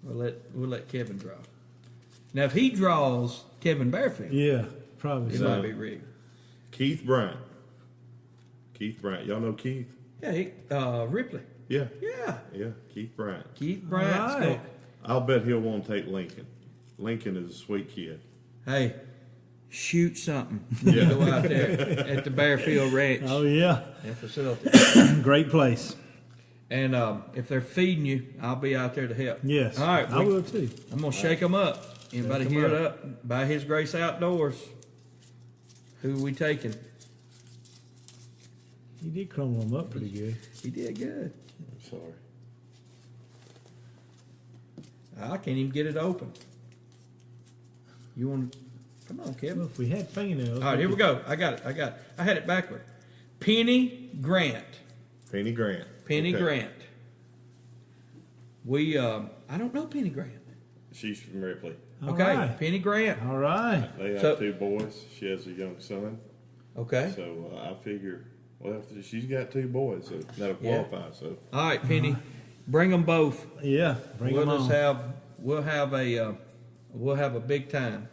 We'll let Kevin draw. Now, if he draws Kevin Bearfield,
Yeah, probably.
it
So.
might be rigged.
Keith Bryant. Keith Bryant. Y'all know Keith?
Yeah, Ripley.
Yeah.
Yeah,
Yeah. Keith Bryant.
Keith Bryant's
All right.
going.
I'll bet he'll want to take Lincoln. Lincoln is a sweet kid.
Hey, shoot something. You
Yeah.
go out there at the Bearfield Ranch
Oh yeah,
and facility.
great place.
And if they're feeding you, I'll be out there to help.
Yes,
All right.
I will too.
I'm gonna shake them up. Anybody
Shake 'em
hear it up? By His grace outdoors. Who are we taking?
He did crumble them up pretty good.
He did good.
I'm sorry.
I can't even get it open. You want to? Come on, Kevin.
Well, if we had fingernails.
All right, here we go. I got it. I had it backward. Penny Grant.
Penny Grant.
Penny
Okay.
Grant. We I don't know Penny Grant.
She's from Ripley.
All
Okay,
right.
Penny Grant.
All right.
They have
So-
2 boys. She has a young son.
Okay.
So I figure, well, if she's got 2 boys, so that'll
Yeah.
qualify. So
All right, Penny. Bring them both.
Yeah. Bring
We'll
them
just
on.
we'll have a big time.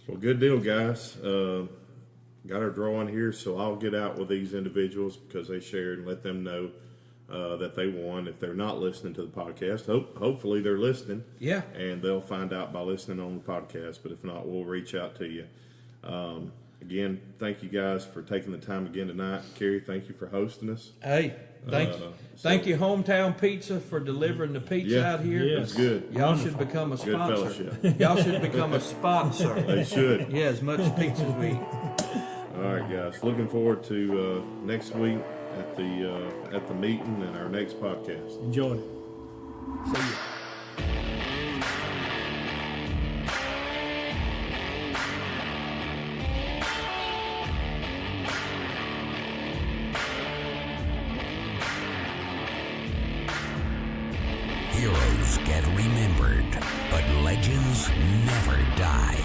well, good deal, guys. Got our drawing here, so I'll get out with these individuals because they shared and let them know that they won. If they're not listening to the podcast, hopefully they're listening.
Yeah.
And they'll find out by listening on the podcast. But if not, we'll reach out to you. Again, thank you guys for taking the time again tonight. Carrie, thank you for hosting us.
Hey, thank you, Hometown Pizza, for delivering the pizza out here.
Yeah.
It's good.
Y'all should become a
Good
sponsor.
fellowship.
Y'all should become a sponsor.
They should.
Yeah, as much pizza as we eat.
All right, guys. Looking forward to next week at the meeting and our next podcast.
Enjoy it.
See ya.
Heroes get remembered, but legends never die.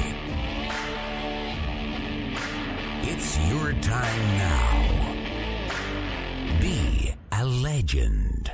It's your time now. Be a legend.